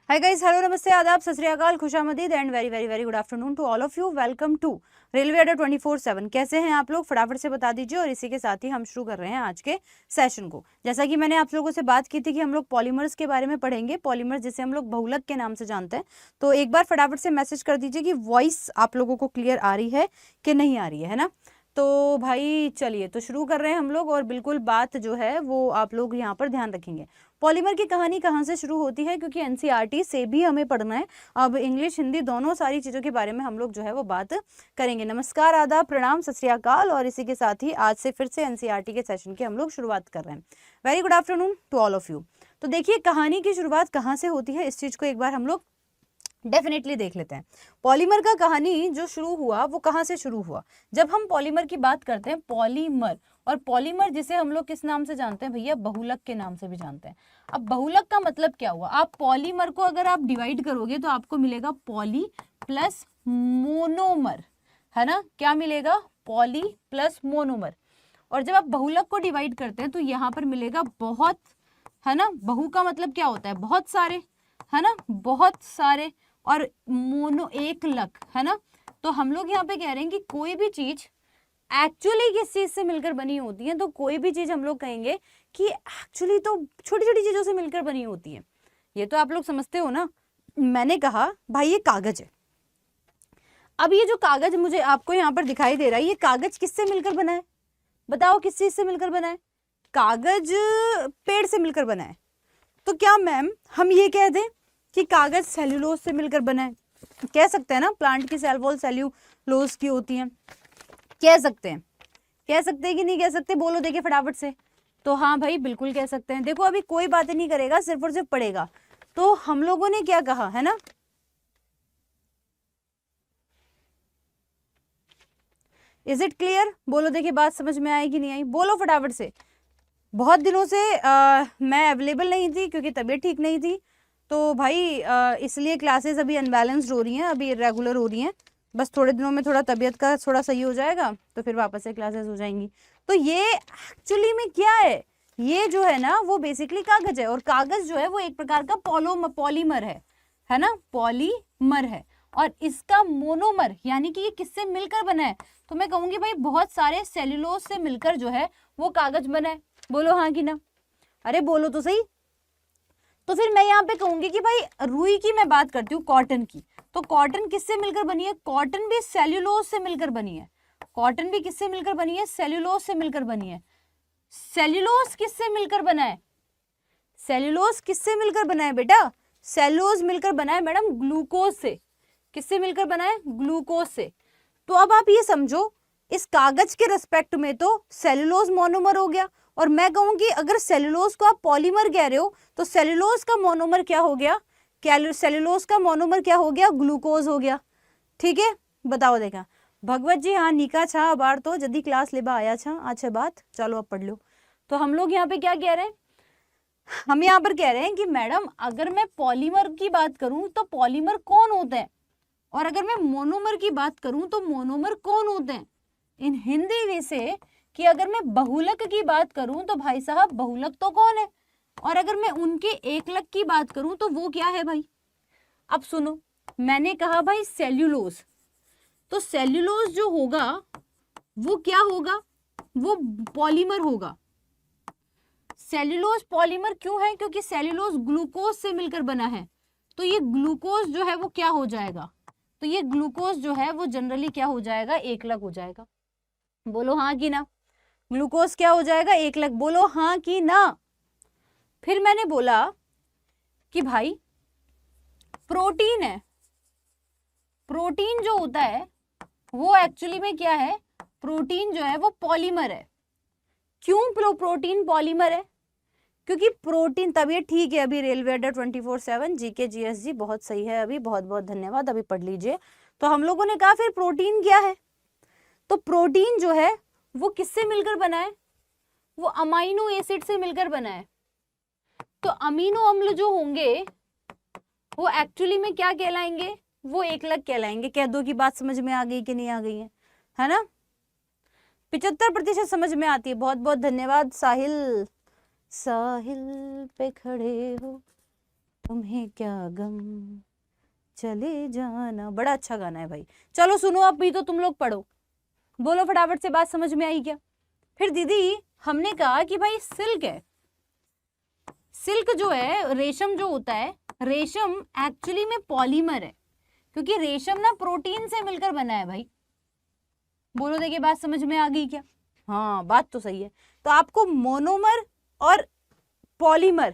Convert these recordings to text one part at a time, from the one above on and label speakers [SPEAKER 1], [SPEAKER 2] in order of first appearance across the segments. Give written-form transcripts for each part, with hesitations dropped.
[SPEAKER 1] Hi guys, hello, नमस्ते, आदाब, सत श्री अकाल, खुशामदीद and very very very good afternoon to all of you. Welcome to railway Adda 24/7। कैसे हैं आप लोग? फटाफट से बता दीजिए। और इसी के साथ ही हम शुरू कर रहे हैं आज के सेशन को। जैसा कि मैंने आप लोगों से बात की थी कि हम लोग पॉलीमर्स के बारे में पढ़ेंगे। पॉलीमर्स जिसे हम लोग बहुलक के नाम से जानते हैं। तो एक बार फटाफट से मैसेज कर दीजिए कि वॉइस आप लोगों को क्लियर आ रही है कि नहीं आ रही है ना। तो भाई चलिए, तो शुरू कर रहे हैं हम लोग। और बिल्कुल बात जो है वो आप लोग यहाँ पर ध्यान रखेंगे। पॉलीमर की कहानी कहाँ से शुरू होती है, क्योंकि एनसीईआरटी से भी हमें पढ़ना है। अब इंग्लिश, हिंदी दोनों सारी चीज़ों के बारे में हम लोग जो है वो बात करेंगे। नमस्कार, आदाब, प्रणाम, सत श्री अकाल। और इसी के साथ ही आज से फिर से एनसीईआरटी के सेशन की हम लोग शुरुआत कर रहे हैं। Very good afternoon to all of you. तो देखिए, कहानी की शुरुआत कहाँ से होती है, इस चीज़ को एक बार हम लोग डेफिनेटली देख लेते हैं। पॉलीमर का कहानी जो शुरू हुआ वो कहाँ से शुरू हुआ? जब हम पॉलीमर की बात करते हैं, पॉलीमर, और पॉलीमर जिसे हम लोग किस नाम से जानते हैं भैया? बहुलक के नाम से भी जानते हैं। अब बहुलक का मतलब क्या हुआ? आप पॉलीमर को अगर आप डिवाइड करोगे तो आपको मिलेगा पॉली प्लस मोनोमर, है ना। क्या मिलेगा? Poly plus monomer. और जब आप बहुलक को डिवाइड करते हैं तो यहाँ पर मिलेगा बहुत, है ना। बहु का मतलब क्या होता है? बहुत सारे, है ना, बहुत सारे। और मोनो एक लक, है ना। तो हम लोग यहाँ पे कह रहे हैं कि कोई भी चीज एक्चुअली किस चीज से मिलकर बनी होती है, तो कोई भी चीज हम लोग कहेंगे कि एक्चुअली तो छोटी छोटी चीजों से मिलकर बनी होती है। ये तो आप लोग समझते हो ना। मैंने कहा भाई ये कागज है। अब ये जो कागज मुझे आपको यहाँ पर दिखाई दे रहा है, ये कागज किससे मिलकर बना है? बताओ किस चीज से मिलकर बना है? कागज पेड़ से मिलकर बना है। तो क्या मैम हम ये कह दें कि कागज सेल्यूलोज से मिलकर बना है? कह सकते हैं ना, प्लांट की सेल वॉल सेल्यूलोज की होती है। कह सकते हैं, कह सकते हैं कि नहीं कह सकते? बोलो देखिए फटाफट से। तो हाँ भाई, बिल्कुल कह सकते हैं। देखो अभी कोई बातें नहीं करेगा, सिर्फ और सिर्फ पढ़ेगा। तो हम लोगों ने क्या कहा, है ना? Is it clear? बोलो देखिए, बात समझ में आई कि नहीं आई? बोलो फटाफट से। बहुत दिनों से मैं अवेलेबल नहीं थी क्योंकि तबीयत ठीक नहीं थी। तो भाई इसलिए क्लासेस अभी अनबैलेंस्ड हो रही हैं, अभी इरेगुलर हो रही हैं। बस थोड़े दिनों में थोड़ा तबीयत का थोड़ा सही हो जाएगा तो फिर वापस से क्लासेस हो जाएंगी। तो ये एक्चुअली में क्या है? ये जो है ना वो बेसिकली कागज है। और कागज जो है वो एक प्रकार का पॉलीमर है ना, पॉलीमर है। और इसका मोनोमर यानी कि ये किससे मिलकर बना है? तो मैं कहूंगी भाई बहुत सारे सेल्यूलोज से मिलकर जो है वो कागज बना है। बोलो हाँ कि ना। अरे बोलो तो सही। तो फिर मैं यहाँ पे कहूंगी कि भाई रुई की मैं बात करती हूँ, कॉटन की। तो कॉटन किससे मिलकर बनी है? कॉटन भी सेल्यूलोज से मिलकर बनी है। कॉटन भी किससे मिलकर बनी है? सेल्यूलोज से मिलकर बनी है। सेल्यूलोज किससे मिलकर बना है? सेल्यूलोज किससे मिलकर बना है बेटा? सेल्यूलोज मिलकर बना है मैडम ग्लूकोज से। किससे मिलकर बना है? ग्लूकोज से। तो अब आप ये समझो, इस कागज के रेस्पेक्ट में तो सेल्यूलोज मोनोमर हो गया। और मैं कहूं कि अगर सेल्यूलोज को आप पॉलीमर कह रहे हो तो सेल्यूलोज का मोनोमर क्या हो गया? सेल्यूलोज का मोनोमर क्या हो गया? ग्लूकोज हो गया। ठीक है, बताओ देखा भगवत जी। हाँ निका छा बार तो जल्दी क्लास लेबा आया छा। अच्छा बात, चलो अब पढ़ लो। तो हम लोग यहाँ पे क्या कह रहे हैं? हम यहाँ पर कह रहे हैं कि मैडम अगर मैं पॉलीमर की बात करूं तो पॉलीमर कौन होते हैं, और अगर मैं मोनोमर की बात करूं तो मोनोमर कौन होते हैं। इन हिंदी में से कि अगर मैं बहुलक की बात करूं तो भाई साहब बहुलक तो कौन है, और अगर मैं उनके एकलक की बात करूं तो वो क्या है भाई? अब सुनो, मैंने कहा भाई सेल्यूलोज। तो सेल्यूलोज जो होगा वो क्या होगा? वो पॉलीमर होगा। सेल्यूलोज पॉलीमर क्यों है? क्योंकि सेल्यूलोज ग्लूकोज से मिलकर बना है। तो ये ग्लूकोज जो है वो क्या हो जाएगा? तो ये ग्लूकोज जो है वो जनरली क्या हो जाएगा? एकलक हो जाएगा। बोलो हाँ कि ना। ग्लूकोज क्या हो जाएगा? एकलक। बोलो हाँ कि ना। फिर मैंने बोला कि भाई प्रोटीन है। प्रोटीन जो होता है वो एक्चुअली में क्या है? प्रोटीन जो है वो पॉलीमर है। क्यों प्रोटीन पॉलीमर है? क्योंकि प्रोटीन, तबीयत ठीक है अभी। रेलवे अड्डा 24/7 जीके जीएसजी बहुत सही है अभी, बहुत बहुत धन्यवाद, अभी पढ़ लीजिए। तो हम लोगों ने कहा फिर प्रोटीन क्या है? तो प्रोटीन जो है वो किससे मिलकर बना है? वो अमाइनो एसिड से मिलकर बना है। तो अमीनो अम्ल जो होंगे वो एक्चुअली में क्या कहलाएंगे? वो एकलक कहलाएंगे। कह दो कि बात समझ में आ गई कि नहीं आ गई है ना। 75% समझ में आती है। बहुत बहुत धन्यवाद साहिल। साहिल पे खड़े हो तुम्हें क्या गम चले जाना, बड़ा अच्छा गाना है भाई। चलो सुनो अब भी तो तुम लोग पढ़ो, बोलो फटाफट से, बात समझ में आई क्या? फिर दीदी हमने कहा कि भाई सिल्क है, सिल्क जो है, रेशम जो होता है, रेशम एक्चुअली में पॉलीमर है, क्योंकि रेशम ना प्रोटीन से मिलकर बना है भाई। बोलो देखिए बात समझ में आ गई क्या? हाँ बात तो सही है। तो आपको मोनोमर और पॉलीमर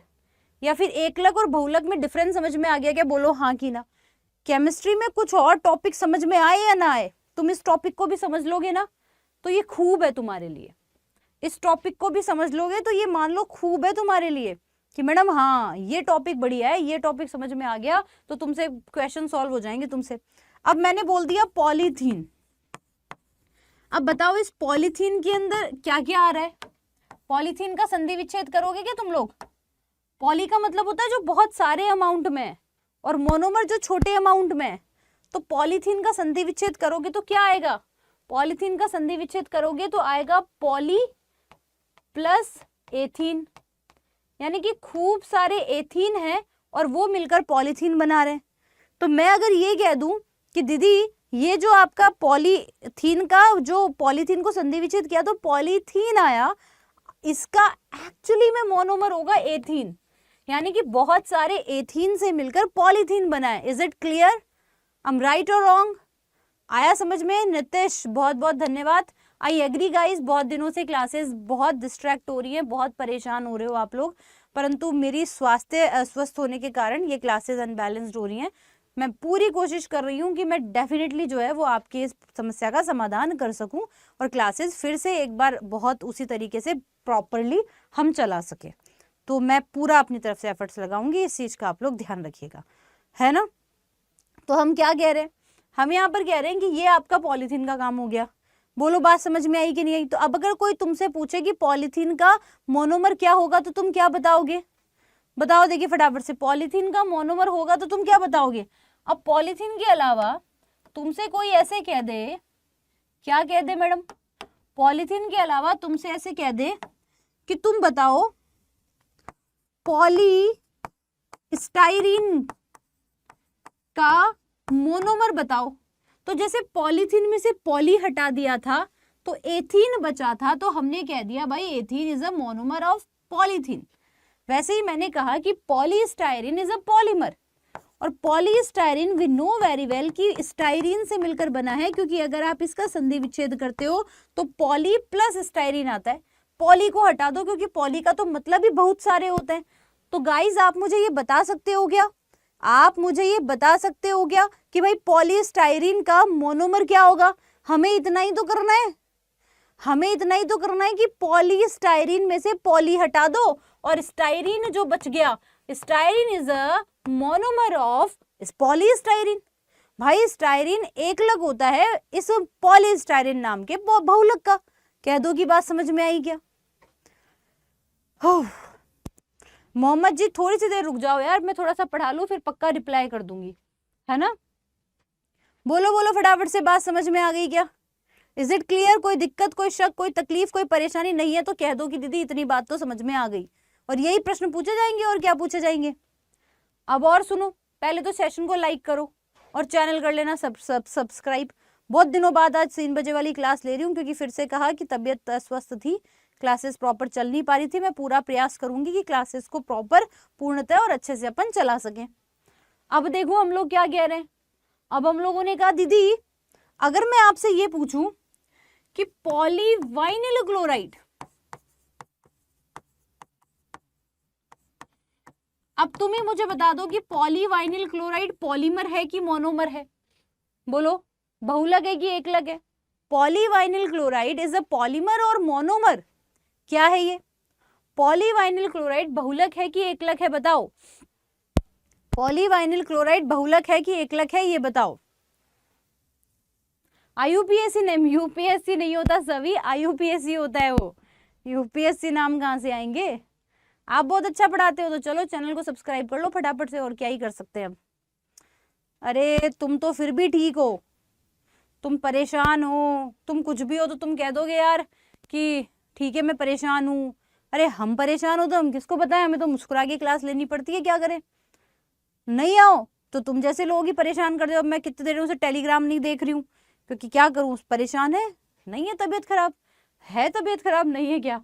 [SPEAKER 1] या फिर एकलक और बहुलक में डिफरेंस समझ में आ गया क्या? बोलो हाँ कि ना। केमिस्ट्री में कुछ और टॉपिक समझ में आए या ना आए, तुम इस टॉपिक को भी समझ लोगे ना तो ये खूब है तुम्हारे लिए। इस टॉपिक को भी समझ लोगे तो ये मान लो खूब है तुम्हारे लिए कि मैडम हाँ ये टॉपिक बढ़िया है, ये टॉपिक समझ में आ गया तो तुमसे क्वेश्चन सॉल्व हो जाएंगे तुमसे। अब मैंने बोल दिया पॉलीथीन, अब बताओ इस पॉलीथीन के अंदर क्या क्या आ रहा है? पॉलीथीन का संधि विच्छेद करोगे क्या तुम लोग? पॉली का मतलब होता है जो बहुत सारे अमाउंट में है और मोनोमर जो छोटे अमाउंट में है। तो पॉलीथीन का संधि विच्छेद करोगे तो क्या आएगा? पॉलीथीन का संधि विच्छेद करोगे तो आएगा पॉली प्लस एथीन, यानी कि खूब सारे एथीन है और वो मिलकर पॉलीथीन बना रहे हैं। तो मैं अगर ये कह दूं कि दीदी ये जो आपका पॉलीथीन का जो पॉलीथीन को संधि विच्छेद किया तो पॉलीथीन आया, इसका एक्चुअली में मोनोमर होगा एथीन, यानी कि बहुत सारे एथीन से मिलकर पॉलीथीन बना है। Is it clear? I am right और रॉन्ग? आया समझ में? नितिश बहुत बहुत धन्यवाद। आई एग्री गाइस, बहुत दिनों से क्लासेस बहुत डिस्ट्रैक्ट हो रही हैं, बहुत परेशान हो रहे हो आप लोग, परंतु मेरी स्वास्थ्य अस्वस्थ होने के कारण ये क्लासेस अनबैलेंस्ड हो रही हैं। मैं पूरी कोशिश कर रही हूँ कि मैं डेफिनेटली जो है वो आपकी इस समस्या का समाधान कर सकूं और क्लासेस फिर से एक बार बहुत उसी तरीके से प्रॉपरली हम चला सके। तो मैं पूरा अपनी तरफ से एफर्ट्स लगाऊंगी, इस चीज का आप लोग ध्यान रखिएगा, है ना? तो हम क्या कह रहे हैं? हम यहाँ पर कह रहे हैं कि ये आपका पॉलीथीन का काम हो गया। बोलो बात समझ में आई कि नहीं आई? तो अब अगर कोई तुमसे पूछे कि पॉलीथीन का मोनोमर क्या होगा तो तुम क्या बताओगे? बताओ देखिए फटाफट से, पॉलीथीन का मोनोमर होगा तो तुम क्या बताओगे? अब पॉलीथीन के अलावा तुमसे कोई ऐसे कह दे, क्या कह दे मैडम? पॉलीथीन के अलावा तुमसे ऐसे कह दे कि तुम बताओ पॉलीस्टाइरीन का मोनोमर बताओ। तो जैसे पॉलीथीन में से पॉली हटा दिया था तो एथीन बचा था, तो हमने कह दिया भाई ethene is a monomer of polythene. वैसे ही मैंने कहा कि पॉलीस्टाइरीन इज अ पॉलीमर, और polystyrene we know very well कि स्टाइरीन से मिलकर बना है, क्योंकि अगर आप इसका संधि विच्छेद करते हो तो पॉली प्लस स्टाइरीन आता है। पॉली को हटा दो क्योंकि पॉली का तो मतलब ही बहुत सारे होते हैं। तो गाइज आप मुझे ये बता सकते हो क्या, आप मुझे ये बता सकते हो क्या कि भाई पॉलीस्टाइरीन का मोनोमर क्या होगा? हमें इतना ही तो करना है, हमें इतना ही तो करना है कि पॉलीस्टाइरीन में से पॉली हटा दो और स्टाइरीन जो बच गया, styrene is a monomer of polystyrene. भाई स्टाइरीन एकलक होता है इस पॉलीस्टाइरीन नाम के बहुलक का। कह दो कि बात समझ में आई क्या? मोहम्मद जी थोड़ी सी देर रुक जाओ यार, मैं थोड़ा सा पढ़ा लूं फिर पक्का रिप्लाई कर दूंगी, है ना? बोलो बोलो फटाफट से, बात समझ में आ गई क्या? Is it clear? कोई दिक्कत, कोई शक, कोई तकलीफ, कोई परेशानी नहीं है तो कह दो कि दीदी इतनी बात तो समझ में आ गई। और यही प्रश्न पूछे जाएंगे और क्या पूछे जाएंगे। अब और सुनो, पहले तो सेशन को लाइक करो और चैनल कर लेना सब्सक्राइब। बहुत दिनों बाद आज 3 बजे वाली क्लास ले रही हूँ क्योंकि फिर से कहा कि तबीयत अस्वस्थ थी, क्लासेस प्रॉपर चल नहीं पा रही थी। मैं पूरा प्रयास करूंगी कि क्लासेस को प्रॉपर पूर्णतः और अच्छे से अपन चला सकें। अब देखो हम लोग क्या कह रहे हैं। अब हम लोगों ने कहा दीदी अगर मैं आपसे ये पूछूं कि पॉलीवाइनिल क्लोराइड, अब तुम ही मुझे बता दो कि पॉलीवाइनिल क्लोराइड पॉलीमर है कि मोनोमर है? बोलो, बहुलक है कि एकलक है? पॉलीवाइनिल क्लोराइड इज अ पॉलीमर और मोनोमर क्या है ये? पॉलीवाइनिल क्लोराइड बहुलक है कि एकलक है? बताओ, पॉलीवाइनिल क्लोराइड बहुलक है कि एकलक है, ये बताओ। आईयूपीएससी नहीं, यूपीएससी नहीं होता सभी, आईयूपीएससी होता है वो। यूपीएससी नाम कहाँ से आएंगे? आप बहुत अच्छा पढ़ाते हो तो चलो चैनल को सब्सक्राइब कर लो फटाफट से, और क्या ही कर सकते हैं अब। अरे तुम तो फिर भी ठीक हो, तुम परेशान हो, तुम कुछ भी हो तो तुम कह दोगे यार कि ठीक है मैं परेशान हूँ। अरे हम परेशान हो तो हम किसको बताएं, हमें तो मुस्कुरा के क्लास लेनी पड़ती है, क्या करें। नहीं आओ तो तुम जैसे लोग ही परेशान कर दो। अब मैं कितने देर से टेलीग्राम नहीं देख रही हूँ, क्योंकि क्या करूँ, परेशान है, नहीं है तबीयत खराब, है तबीयत खराब नहीं है क्या,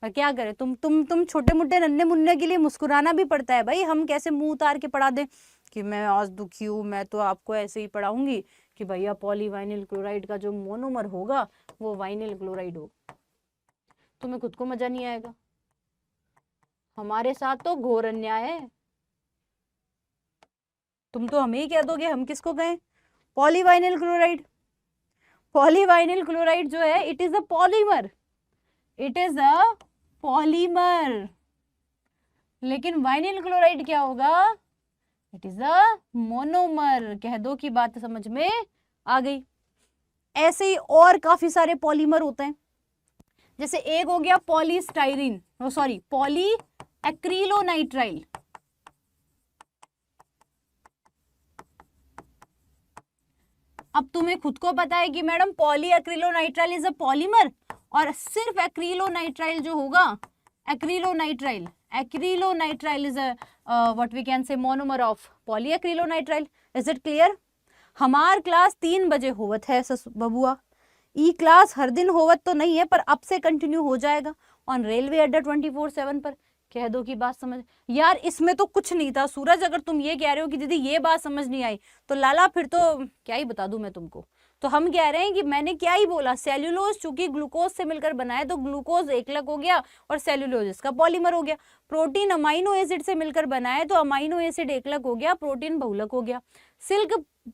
[SPEAKER 1] पर क्या करें। तुम छोटे मोटे नन्हे मुन्ने के लिए मुस्कुराना भी पड़ता है भाई। हम कैसे मुंह उतार के पढ़ा दें कि मैं आज दुखी हूँ, मैं तो आपको ऐसे ही पढ़ाऊंगी कि भैया पॉलीवाइनिल क्लोराइड का जो मोनोमर होगा वो वाइनिल क्लोराइड हो, तुम्हें खुद को मजा नहीं आएगा। हमारे साथ तो घोर अन्याय है। तुम तो हमें ही कह दोगे, हम किसको कहें। पॉलीवाइनिल क्लोराइड, पॉलीवाइनिल क्लोराइड जो है it is a polymer, it is a polymer. लेकिन वाइनिल क्लोराइड क्या होगा, इट इज अ मोनोमर। कह दो कि बात समझ में आ गई। ऐसे ही और काफी सारे पॉलीमर होते हैं, जैसे एक हो गया पॉलीस्टाइरिन, सॉरी पॉली एक्रिलोनाइट्राइल। अब तुम्हें खुद को पता है कि madam poly acrylonitrile is a polymer, और सिर्फ एक्रिलोनाइट्राइल जो होगा, acrylonitrile, acrylonitrile is a what we can say monomer of poly acrylonitrile. Is it clear. हमार क्लास 3 बजे होवत है बबुआ। ई क्लास हर दिन होवत तो नहीं है, पर अब से कंटिन्यू हो जाएगा ऑन रेलवे अड्डा 24/7 पर। कह दो कि बात समझ। यार इसमें तो कुछ नहीं था सूरज, अगर तुम ये कह रहे हो कि दीदी ये बात समझ नहीं आई तो लाला फिर तो क्या ही बता दूं मैं तुमको। तो हम कह रहे हैं कि मैंने क्या ही बोला, सेल्यूलोज चूंकि ग्लूकोज से मिलकर बना है तो ग्लूकोज एकलक हो गया और सेल्यूलोज इसका पॉलीमर हो गया। प्रोटीन अमाइनो एसिड से मिलकर बना है तो अमाइनो एसिड एकलक हो गया, प्रोटीन बहुलक हो गया। सिल्क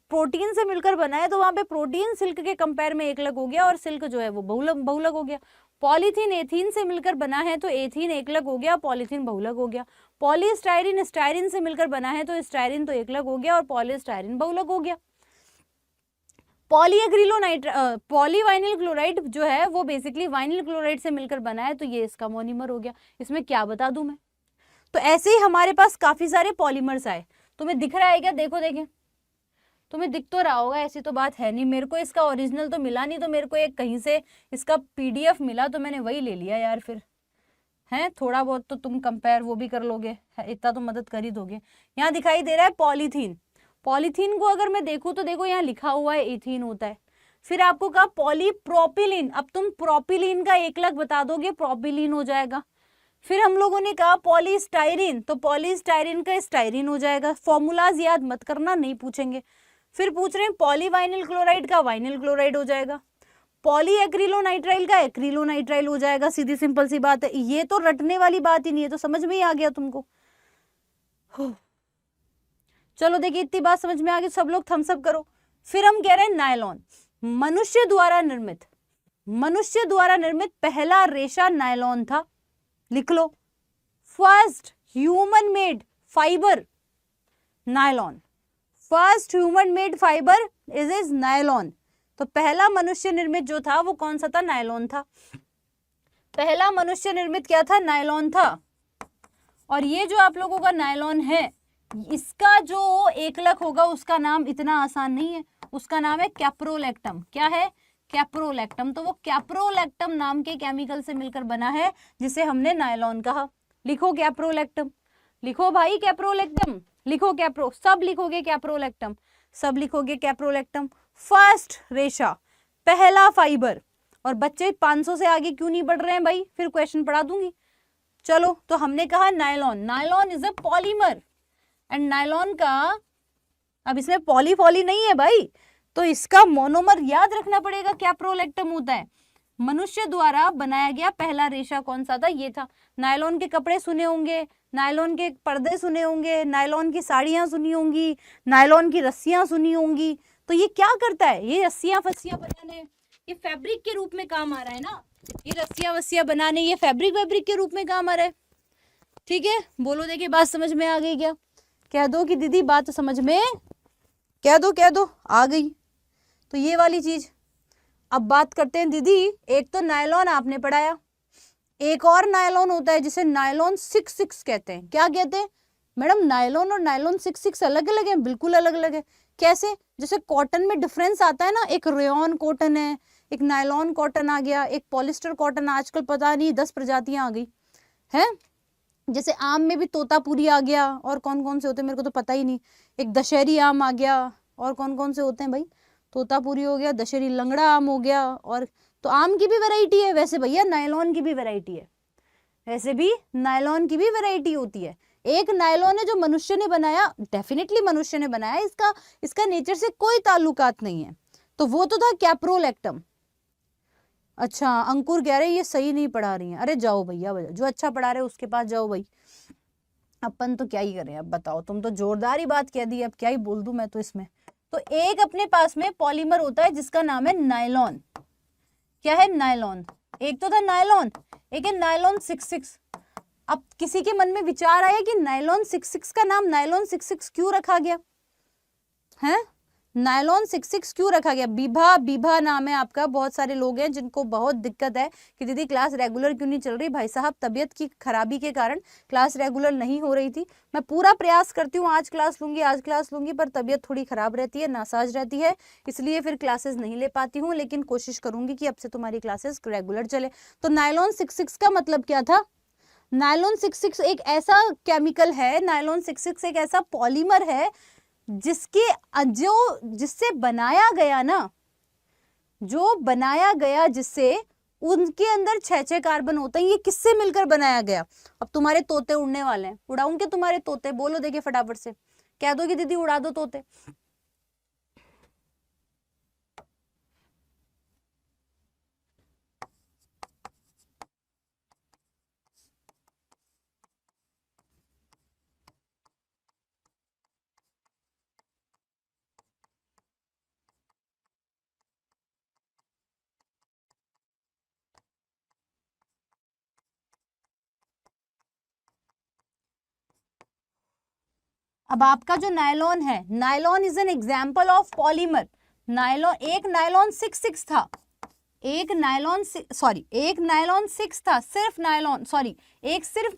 [SPEAKER 1] प्रोटीन से मिलकर बना है तो वहां पे प्रोटीन सिल्क के कंपेयर में एकलक हो गया और सिल्क जो है वो बहुलक हो गया। पॉलीथीन एथीन से मिलकर बना है तो एथीन एकलक हो गया, पॉलीथीन बहुलक हो गया। पॉलीस्टाइरिन स्टाइरिन से मिलकर बना है तो स्टाइरिन तो एकलक हो गया और पॉलीस्टाइरिन बहुलक हो गया। पॉलीवाइनिल क्लोराइड जो है वो बेसिकली वाइनिल क्लोराइड से मिलकर बना है तो ये इसका मोनोमर हो गया। इसमें क्या बता दूं मैं। तो ऐसे ही हमारे पास काफी सारे पॉलीमर्स आए। तुम्हें दिख रहा है क्या, देखो देखें, तुम्हें दिख तो रहा होगा, ऐसी तो बात है नहीं। मेरे को इसका ओरिजिनल तो मिला नहीं, तो मेरे को एक कहीं से इसका पीडीएफ मिला तो मैंने वही ले लिया यार। फिर है थोड़ा बहुत तो तुम कंपेयर वो भी कर लोगे, इतना तो मदद कर ही दोगे। यहाँ दिखाई दे रहा है पॉलीथीन। पॉलीथीन को अगर मैं देखूं तो देखो यहाँ लिखा हुआ है एथीन होता है। फिर आपको कहा पॉलीप्रोपिलीन, अब तुम प्रोपिलीन का एकलक बता दोगे, प्रोपिलीन हो जाएगा। फिर हम लोगों ने कहा पॉलीस्टाइरिन, तो पॉलीस्टाइरिन का स्टाइरिन हो जाएगा। फॉर्मूलाज याद मत करना, नहीं पूछेंगे। फिर पूछ रहे हैं पॉलीवाइनिल क्लोराइड का वाइनिल क्लोराइड हो जाएगा, पॉली एक्रिलोनाइट्राइल का एक्रिलोनाइट्राइल हो जाएगा। सीधी सिंपल सी बात है, ये तो रटने वाली बात ही नहीं है, तो समझ में ही आ गया तुमको। चलो देखिए इतनी बात समझ में आ गई, सब लोग थम्स अप करो। फिर हम कह रहे हैं नायलॉन, मनुष्य द्वारा निर्मित, मनुष्य द्वारा निर्मित पहला रेशा नायलॉन था। लिख लो, first human made fibre nylon, first human made fibre is nylon. तो पहला मनुष्य निर्मित जो था वो कौन सा था, नायलॉन था। पहला मनुष्य निर्मित क्या था, नायलॉन था। और ये जो आप लोगों का नायलॉन है, इसका जो एकलक होगा उसका नाम इतना आसान नहीं है, उसका नाम है कैप्रोलैक्टम। क्या है, कैप्रोलैक्टम। तो वो कैप्रोलैक्टम नाम के केमिकल से मिलकर बना है जिसे हमने नायलॉन कहा। लिखो कैप्रोलैक्टम, लिखो भाई कैप्रोलैक्टम, लिखो कैप्रो, सब लिखोगे कैप्रोलैक्टम, सब लिखोगे कैप्रोलैक्टम। फर्स्ट रेशा, पहला फाइबर। और बच्चे 500 से आगे क्यों नहीं बढ़ रहे हैं भाई, फिर क्वेश्चन पढ़ा दूंगी। चलो तो हमने कहा nylon, nylon is a polymer and nylon का, अब इसमें पॉली पॉली नहीं है भाई, तो इसका मोनोमर याद रखना पड़ेगा, कैप्रोलैक्टम होता है। मनुष्य द्वारा बनाया गया पहला रेशा कौन सा था, ये था। नायलॉन के कपड़े सुने होंगे, नायलॉन के पर्दे सुने होंगे, नायलॉन की साड़ियां सुनी होंगी, नायलॉन की रस्सियां सुनी होंगी। तो ये क्या करता है, ये रस्सियां फस्सियां बनाने, ये फैब्रिक के रूप में काम आ रहा है ना, ये रस्सियां वस्सियां बनाने ये फैब्रिक के रूप में काम आ रहा है। ठीक है, बोलो देखिए बात समझ में आ गई क्या, कह दो कि दीदी बात समझ में, कह दो आ गई। तो ये वाली चीज। अब बात करते हैं दीदी, एक तो नायलॉन आपने पढ़ाया, एक और नायलॉन होता है जिसे नायलॉन 66 कहते हैं। क्या कहते हैं मैडम, नायलॉन और नायलॉन 66 अलग अलग है, बिल्कुल अलग अलग है। कैसे, जैसे कॉटन में डिफरेंस आता है ना, एक रेयॉन कॉटन है, एक नायलॉन कॉटन आ गया, एक पॉलिस्टर कॉटन, आजकल पता नहीं 10 प्रजातियां आ गई है। जैसे आम में भी तोतापुरी आ गया, और कौन कौन से होते हैं मेरे को तो पता ही नहीं, एक दशहरी आम आ गया, और कौन कौन से होते हैं भाई, तोतापुरी हो गया, दशहरी लंगड़ा आम हो गया, और तो आम की भी वैरायटी है। वैसे भैया नायलॉन की भी वैरायटी है, वैसे भी नायलॉन की भी वैरायटी होती है। एक नायलॉन है जो मनुष्य ने बनाया, डेफिनेटली मनुष्य ने बनाया, इसका नेचर से कोई ताल्लुकात नहीं है, तो वो तो था कैप्रोलैक्टम। अच्छा अंकुर कह रहे ये सही नहीं पढ़ा रही हैं, अरे जाओ भैया, जो अच्छा पढ़ा रहे उसके पास जाओ भाई, अपन तो क्या ही करें। अब बताओ, तुम तो जोरदार ही बात कह दी, अब क्या ही बोल दूं मैं तो इसमें। तो एक अपने पास में पॉलीमर होता है जिसका नाम है नायलॉन। क्या है? नायलॉन। एक तो था नायलॉन, एक है नायलॉन 66। अब किसी के मन में विचार आया कि नायलॉन 66 का नाम नायलॉन 66 क्यों रखा गया है? नायलॉन 66 क्यों रखा गया? बीभा नाम है आपका। बहुत सारे लोग हैं जिनको बहुत दिक्कत है कि दीदी क्लास रेगुलर क्यों नहीं चल रही। भाई साहब तबीयत की खराबी के कारण क्लास रेगुलर नहीं हो रही थी। मैं पूरा प्रयास करती हूँ आज क्लास लूंगी, पर तबीयत थोड़ी खराब रहती है, नासाज रहती है, इसलिए फिर क्लासेस नहीं ले पाती हूँ, लेकिन कोशिश करूंगी कि अब से तुम्हारी क्लासेस रेगुलर चले। तो नायलॉन 66 का मतलब क्या था? नायलॉन 66 एक ऐसा केमिकल है, नायलॉन 66 एक ऐसा पॉलीमर है जिससे बनाया गया ना, जो बनाया गया जिससे, उनके अंदर 6 कार्बन होते हैं। ये किससे मिलकर बनाया गया? अब तुम्हारे तोते उड़ने वाले हैं, उड़ाऊंगे तुम्हारे तोते, बोलो देखिए फटाफट से, कह दो कि दीदी उड़ा दो तोते। अब आपका जो नायलॉन है, nylon is an example of polymer. Nylon, एक नायलॉन 66 था, एक नायलॉन 6 था, सिर्फ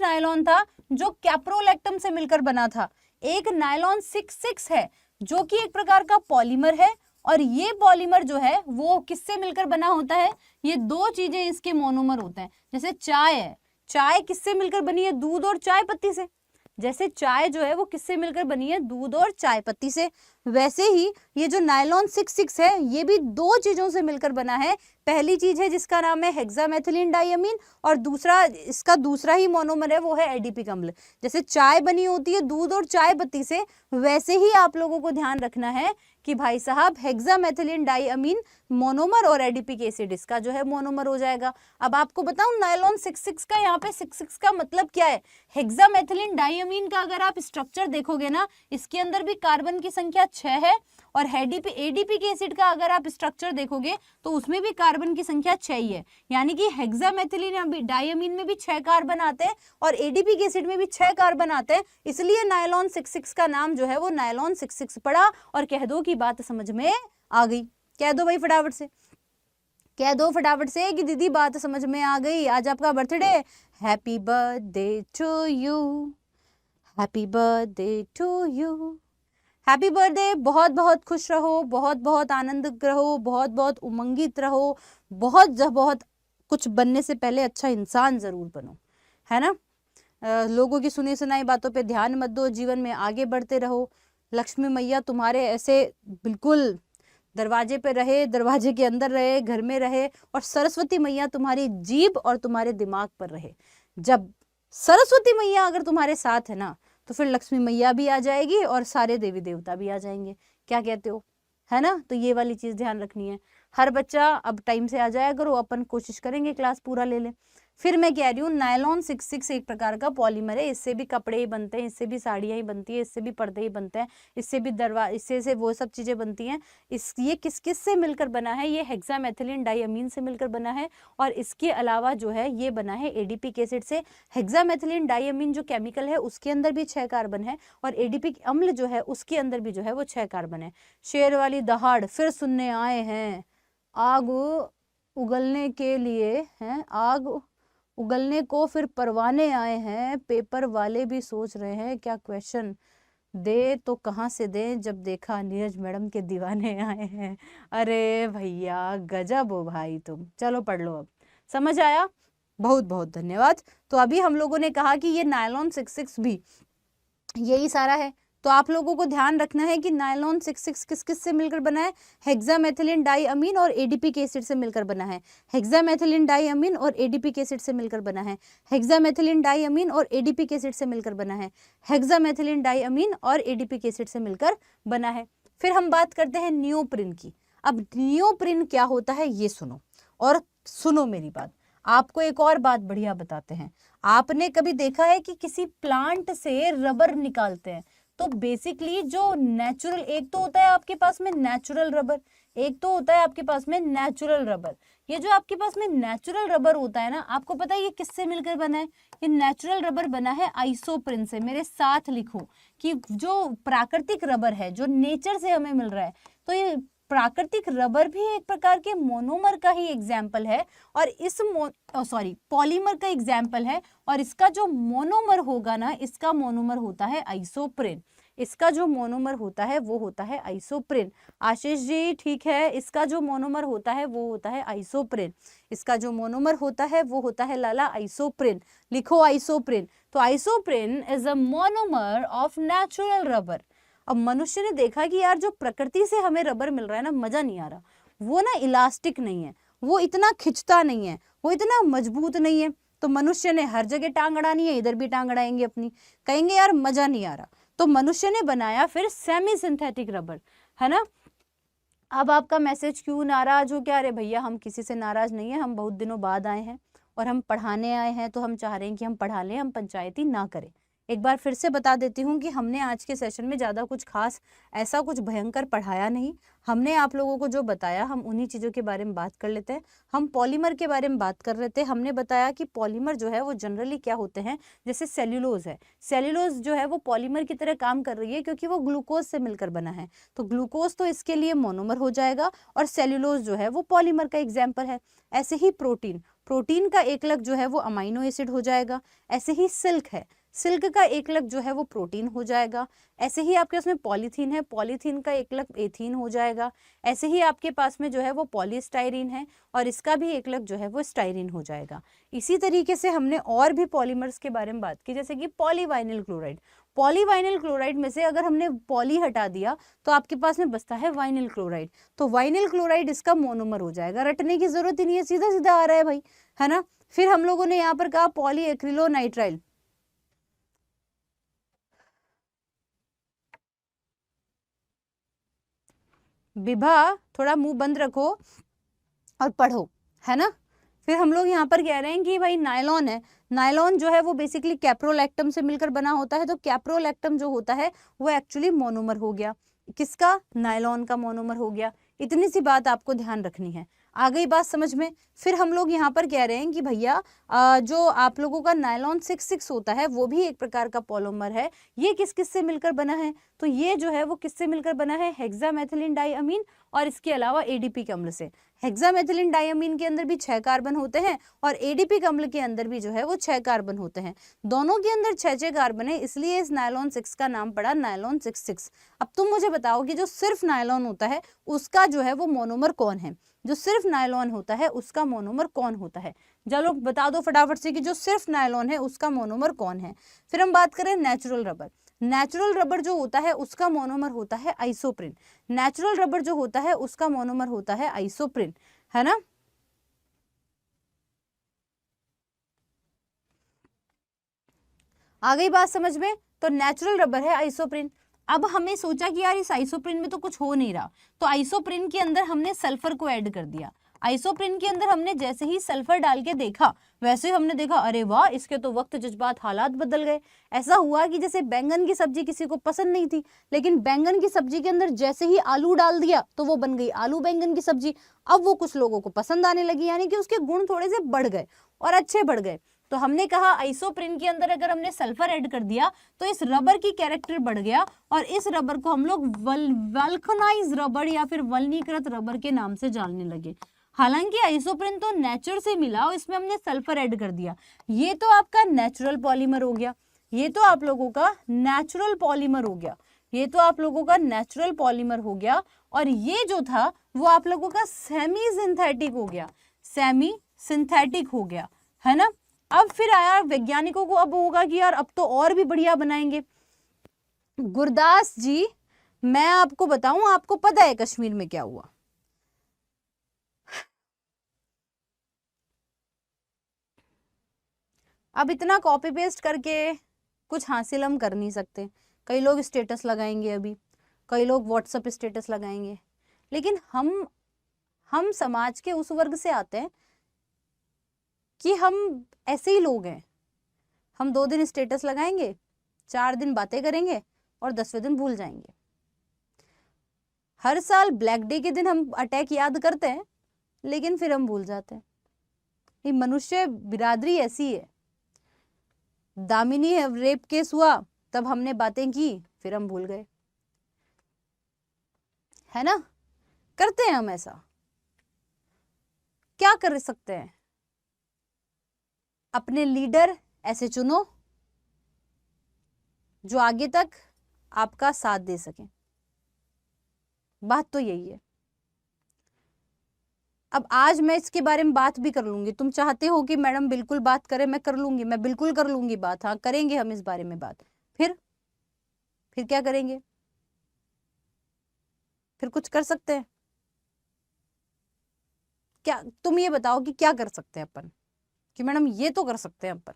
[SPEAKER 1] नायलॉन था जो कैप्रोलैक्टम से मिलकर बना था। एक नायलॉन 66 है जो कि एक प्रकार का पॉलीमर है, और ये पॉलीमर जो है वो किससे मिलकर बना होता है? ये दो चीजें इसके मोनोमर होते हैं। जैसे चाय है, चाय किससे मिलकर बनी है? दूध और चाय पत्ती से। जैसे चाय जो है वो किससे मिलकर बनी है? दूध और चाय पत्ती से। वैसे ही ये जो नायलॉन 66 है ये भी दो चीजों से मिलकर बना है। पहली चीज है जिसका नाम है हेक्सामेथिलीन डाइअमीन, और दूसरा, इसका दूसरा ही मोनोमर है, वो है एडीपिक अम्ल। जैसे चाय बनी होती है दूध और चाय पत्ती से, वैसे ही आप लोगों को ध्यान रखना है कि भाई साहब हेक्सामेथिलीन डाइअमीन मोनोमर, और एडिपिक एसिड इसका जो है मोनोमर हो जाएगा। अब आपको बताऊं नायलॉन 66 का, यहाँ पे 66 का मतलब क्या है? हेक्सामेथिलीन डाइअमीन का अगर आप स्ट्रक्चर देखोगे ना, इसके अंदर भी कार्बन की संख्या 6 है, और एडीपिक एसिड का अगर आप स्ट्रक्चर देखोगे तो उसमें भी कार्बन की संख्या 6 ही है। यानी कि हेक्सामेथिलीन डाइअमीन में भी 6 कार्बन आते हैं और एडीपिक एसिड में भी 6 कार्बन आते हैं, इसलिए नायलॉन 66 का नाम जो है वो नायलॉन 66 पड़ा। और कह दो कि बात समझ में आ गई, कह दो भाई फटाफट से, कह दो फटाफट से कि दीदी बात समझ में आ गई। आज आपका birthday, happy birthday to you, happy birthday to you, happy birthday. बहुत बहुत खुश रहो, बहुत बहुत आनंद रहो, बहुत बहुत उमंगित रहो, बहुत कुछ बनने से पहले अच्छा इंसान जरूर बनो, है ना। लोगों की सुनी सुनाई बातों पे ध्यान मत दो, जीवन में आगे बढ़ते रहो। लक्ष्मी मैया तुम्हारे ऐसे बिल्कुल दरवाजे पे रहे, दरवाजे के अंदर रहे, घर में रहे, और सरस्वती मैया तुम्हारी जीभ और तुम्हारे दिमाग पर रहे। जब सरस्वती मैया अगर तुम्हारे साथ है ना, तो फिर लक्ष्मी मैया भी आ जाएगी और सारे देवी देवता भी आ जाएंगे। क्या कहते हो, है ना। तो ये वाली चीज ध्यान रखनी है। हर बच्चा अब टाइम से आ जाया करो, अपन कोशिश करेंगे क्लास पूरा ले लें। फिर मैं कह रही हूँ नायलॉन 66 एक प्रकार का पॉलीमर है, इससे भी कपड़े ही बनते हैं, इससे भी साड़ियाँ ही बनती है, इससे भी पर्दे ही बनते हैं, इससे भी इससे से वो सब चीजें बनती हैं। ये किस किस से मिलकर बना है? ये हेक्सामेथिलीन डाइअमीन से मिलकर बना है, और इसके अलावा जो है ये बना है एडीपिक एसिड से। हेक्सामेथिलीन डाइअमीन जो केमिकल है उसके अंदर भी 6 कार्बन है, और एडीपिक अम्ल जो है उसके अंदर भी जो है वो 6 कार्बन है। शेर वाली दहाड़ फिर सुनने आए हैं, आग उगलने के लिए हैं, आग उगलने को फिर परवाने आए हैं, पेपर वाले भी सोच रहे हैं क्या क्वेश्चन दे तो कहाँ से दें, जब देखा नीरज मैडम के दीवाने आए हैं। अरे भैया गजब हो भाई तुम, चलो पढ़ लो अब, समझ आया। बहुत बहुत धन्यवाद। तो अभी हम लोगों ने कहा कि ये नायलॉन 66 भी यही सारा है। तो आप लोगों को ध्यान रखना है कि नायलॉन 66 किस किस से मिलकर बना है, हेक्सामेथिलीन डाइअमीन और एडीपी एसिड से मिलकर बना है। हेक्सामेथिलीन डाइअमीन और एडीपी एसिड से मिलकर बना है। हेक्सामेथिलीन डाइअमीन और एडीपी एसिड से मिलकर बना है। हेक्सामेथिलीन डाइअमीन और एडीपी एसिड से मिलकर बना है। फिर हम बात करते हैं नियोप्रिन की। अब नियोप्रिन क्या होता है ये सुनो, और सुनो मेरी बात, आपको एक और बात बढ़िया बताते हैं। आपने कभी देखा है कि किसी प्लांट से रबर निकालते हैं? तो बेसिकली जो नेचुरल, एक तो होता है आपके पास में नेचुरल रबर, एक तो होता है आपके पास में नेचुरल रबर। ये जो आपके पास में नेचुरल रबर होता है ना, आपको पता है ये किससे मिलकर बना है? ये नेचुरल रबर बना है आइसोप्रिन से। मेरे साथ लिखो कि जो प्राकृतिक रबर है, जो नेचर से हमें मिल रहा है, तो ये प्राकृतिक रबर भी एक प्रकार के मोनोमर का ही एग्जाम्पल है, और इस पॉलीमर का एग्जाम्पल है। और इसका जो मोनोमर होगा ना, इसका मोनोमर होता है आइसोप्रिन। इसका जो मोनोमर होता है वो होता है आइसोप्रिन। आशीष जी ठीक है, इसका जो मोनोमर होता है वो होता है आइसोप्रिन। इसका जो मोनोमर होता है वो होता है लाला आइसोप्रिन। लिखो आइसोप्रिन। तो isoprene is a monomer of natural rubber. अब मनुष्य ने देखा कि यार जो प्रकृति से हमें रबर मिल रहा है ना, मजा नहीं आ रहा, वो ना इलास्टिक नहीं है, वो इतना खिंचता नहीं है, वो इतना मजबूत नहीं है। तो मनुष्य ने हर जगह टांग अड़ानी है, इधर भी टांग अड़ाएंगे अपनी, कहेंगे यार मजा नहीं आ रहा। तो मनुष्य ने बनाया फिर सेमी सिंथेटिक रबर, है ना। अब आपका मैसेज क्यों नाराज हो क्या? अरे भैया हम किसी से नाराज नहीं है, हम बहुत दिनों बाद आए हैं और हम पढ़ाने आए हैं, तो हम चाह रहे हैं कि हम पढ़ा लें, हम पंचायती ना करें। एक बार फिर से बता देती हूँ कि हमने आज के सेशन में ज़्यादा कुछ खास ऐसा कुछ भयंकर पढ़ाया नहीं। हमने आप लोगों को जो बताया हम उन्हीं चीज़ों के बारे में बात कर लेते हैं। हम पॉलीमर के बारे में बात कर रहे थे। हमने बताया कि पॉलीमर जो है वो जनरली क्या होते हैं, जैसे सेल्यूलोज है, सेल्यूलोज जो है वो पॉलीमर की तरह काम कर रही है क्योंकि वो ग्लूकोज से मिलकर बना है। तो ग्लूकोज तो इसके लिए मोनोमर हो जाएगा और सेल्यूलोज जो है वो पॉलीमर का एग्जाम्पल है। ऐसे ही प्रोटीन, प्रोटीन का एकलक जो है वो अमाइनो एसिड हो जाएगा। ऐसे ही सिल्क है, सिल्क का एकलक जो है वो प्रोटीन हो जाएगा। ऐसे ही आपके उसमें पॉलीथीन है, पॉलीथीन का एकलक एथीन हो जाएगा। ऐसे ही आपके पास में जो है वो पॉलीस्टाइरीन है और इसका भी एकलक जो है वो स्टाइरीन हो जाएगा। इसी तरीके से हमने और भी पॉलीमर्स के बारे में बात की, जैसे कि पॉलीवाइनिल क्लोराइड। पॉलीवाइनिल क्लोराइड में से अगर हमने पॉली हटा दिया तो आपके पास में बचता है वाइनिल क्लोराइड। तो वाइनिल क्लोराइड इसका मोनोमर हो जाएगा। रटने की जरूरत ही नहीं है, सीधा सीधा आ रहा है भाई, है ना। फिर हम लोगों ने यहाँ पर कहा पॉली एक्रिलोनाइट्राइल। विभा थोड़ा मुंह बंद रखो और पढ़ो, है ना। फिर हम लोग यहाँ पर कह रहे हैं कि भाई नायलॉन है, नायलॉन जो है वो बेसिकली कैप्रोलैक्टम से मिलकर बना होता है। तो कैप्रोलैक्टम जो होता है वो एक्चुअली मोनोमर हो गया। किसका? नायलॉन का मोनोमर हो गया। इतनी सी बात आपको ध्यान रखनी है। आ गई बात समझ में? फिर हम लोग यहाँ पर कह रहे हैं कि भैया जो आप लोगों का नायलॉन 66 होता है वो भी एक प्रकार का पॉलीमर है। ये किस किस से मिलकर बना है? तो ये जो है वो किससे मिलकर बना है? हेक्सामेथिलीन डाइअमीन और इसके अलावा एडीपी अम्ल से। हेक्सामेथिलीन डाइअमीन के अंदर भी 6 कार्बन होते हैं और एडीपी अम्ल के अंदर भी जो है वो 6 कार्बन होते हैं। दोनों के अंदर 6 कार्बन है, इसलिए इस नायलॉन 6 का नाम पड़ा नायलॉन 66। अब तुम मुझे बताओ कि जो सिर्फ नायलॉन होता है उसका जो है वो मोनोमर कौन है? जो सिर्फ नायलॉन होता है उसका मोनोमर कौन होता है? चलो बता दो फटाफट से कि जो सिर्फ नायलॉन है उसका मोनोमर कौन है। फिर हम बात करें नेचुरल रबर। नेचुरल रबर जो होता है उसका मोनोमर होता है आइसोप्रिन। नेचुरल रबर जो होता है उसका मोनोमर होता है आइसोप्रिन, है ना। आ गई बात समझ में? तो नेचुरल रबर है आइसोप्रिन। अब हमें सोचा कि यार इस आइसोप्रिन में तो कुछ हो नहीं रहा, तो आइसोप्रिन के अंदर हमने सल्फर को ऐड कर दिया। आइसोप्रिन के अंदर हमने जैसे ही सल्फर डाल के देखा, वैसे ही हमने देखा अरे वाह, इसके तो वक्त जज्बात हालात बदल गए। ऐसा हुआ कि जैसे बैंगन की सब्जी किसी को पसंद नहीं थी, लेकिन बैंगन की सब्जी के अंदर जैसे ही आलू डाल दिया तो वो बन गई आलू बैंगन की सब्जी। अब वो कुछ लोगों को पसंद आने लगी, यानी कि उसके गुण थोड़े से बढ़ गए और अच्छे बढ़ गए। तो हमने कहा आइसोप्रिन के अंदर अगर हमने सल्फर ऐड कर दिया तो इस रबर की कैरेक्टर बढ़ गया और इस रबर को हम लोग वल्कनाइज रबर या फिर वल्नीकृत रबर के नाम से जानने लगे। हालांकि आइसोप्रिन तो नेचर से मिला और इसमें हमने सल्फर ऐड कर दिया। ये तो आपका नेचुरल पॉलीमर हो गया, ये तो आप लोगों का नेचुरल पॉलीमर हो गया, ये तो आप लोगों का नेचुरल पॉलीमर हो गया। और ये जो था वो आप लोगों का सेमी सिंथेटिक हो गया, सेमी सिंथेटिक हो गया, है ना। अब फिर आया वैज्ञानिकों को, अब होगा कि यार अब तो और भी बढ़िया बनाएंगे। गुरदास जी, मैं आपको बताऊं, आपको पता है कश्मीर में क्या हुआ? अब इतना कॉपी पेस्ट करके कुछ हासिल हम कर नहीं सकते। कई लोग स्टेटस लगाएंगे, अभी कई लोग व्हाट्सएप स्टेटस लगाएंगे, लेकिन हम समाज के उस वर्ग से आते हैं कि हम ऐसे ही लोग हैं। हम 2 दिन स्टेटस लगाएंगे, 4 दिन बातें करेंगे और 10वें दिन भूल जाएंगे। हर साल ब्लैक डे के दिन हम अटैक याद करते हैं, लेकिन फिर हम भूल जाते हैं। ये मनुष्य बिरादरी ऐसी है। दामिनी रेप केस हुआ, तब हमने बातें की, फिर हम भूल गए, है ना। करते हैं हम ऐसा। क्या कर सकते हैं? अपने लीडर ऐसे चुनो जो आगे तक आपका साथ दे सके। बात तो यही है। अब आज मैं इसके बारे में बात भी कर लूंगी। तुम चाहते हो कि मैडम बिल्कुल बात करें, मैं कर लूंगी, मैं बिल्कुल कर लूंगी बात। हाँ, करेंगे हम इस बारे में बात। फिर क्या करेंगे? फिर कुछ कर सकते हैं क्या? तुम ये बताओ कि क्या कर सकते हैं अपन, कि मैडम ये तो कर सकते हैं अपन।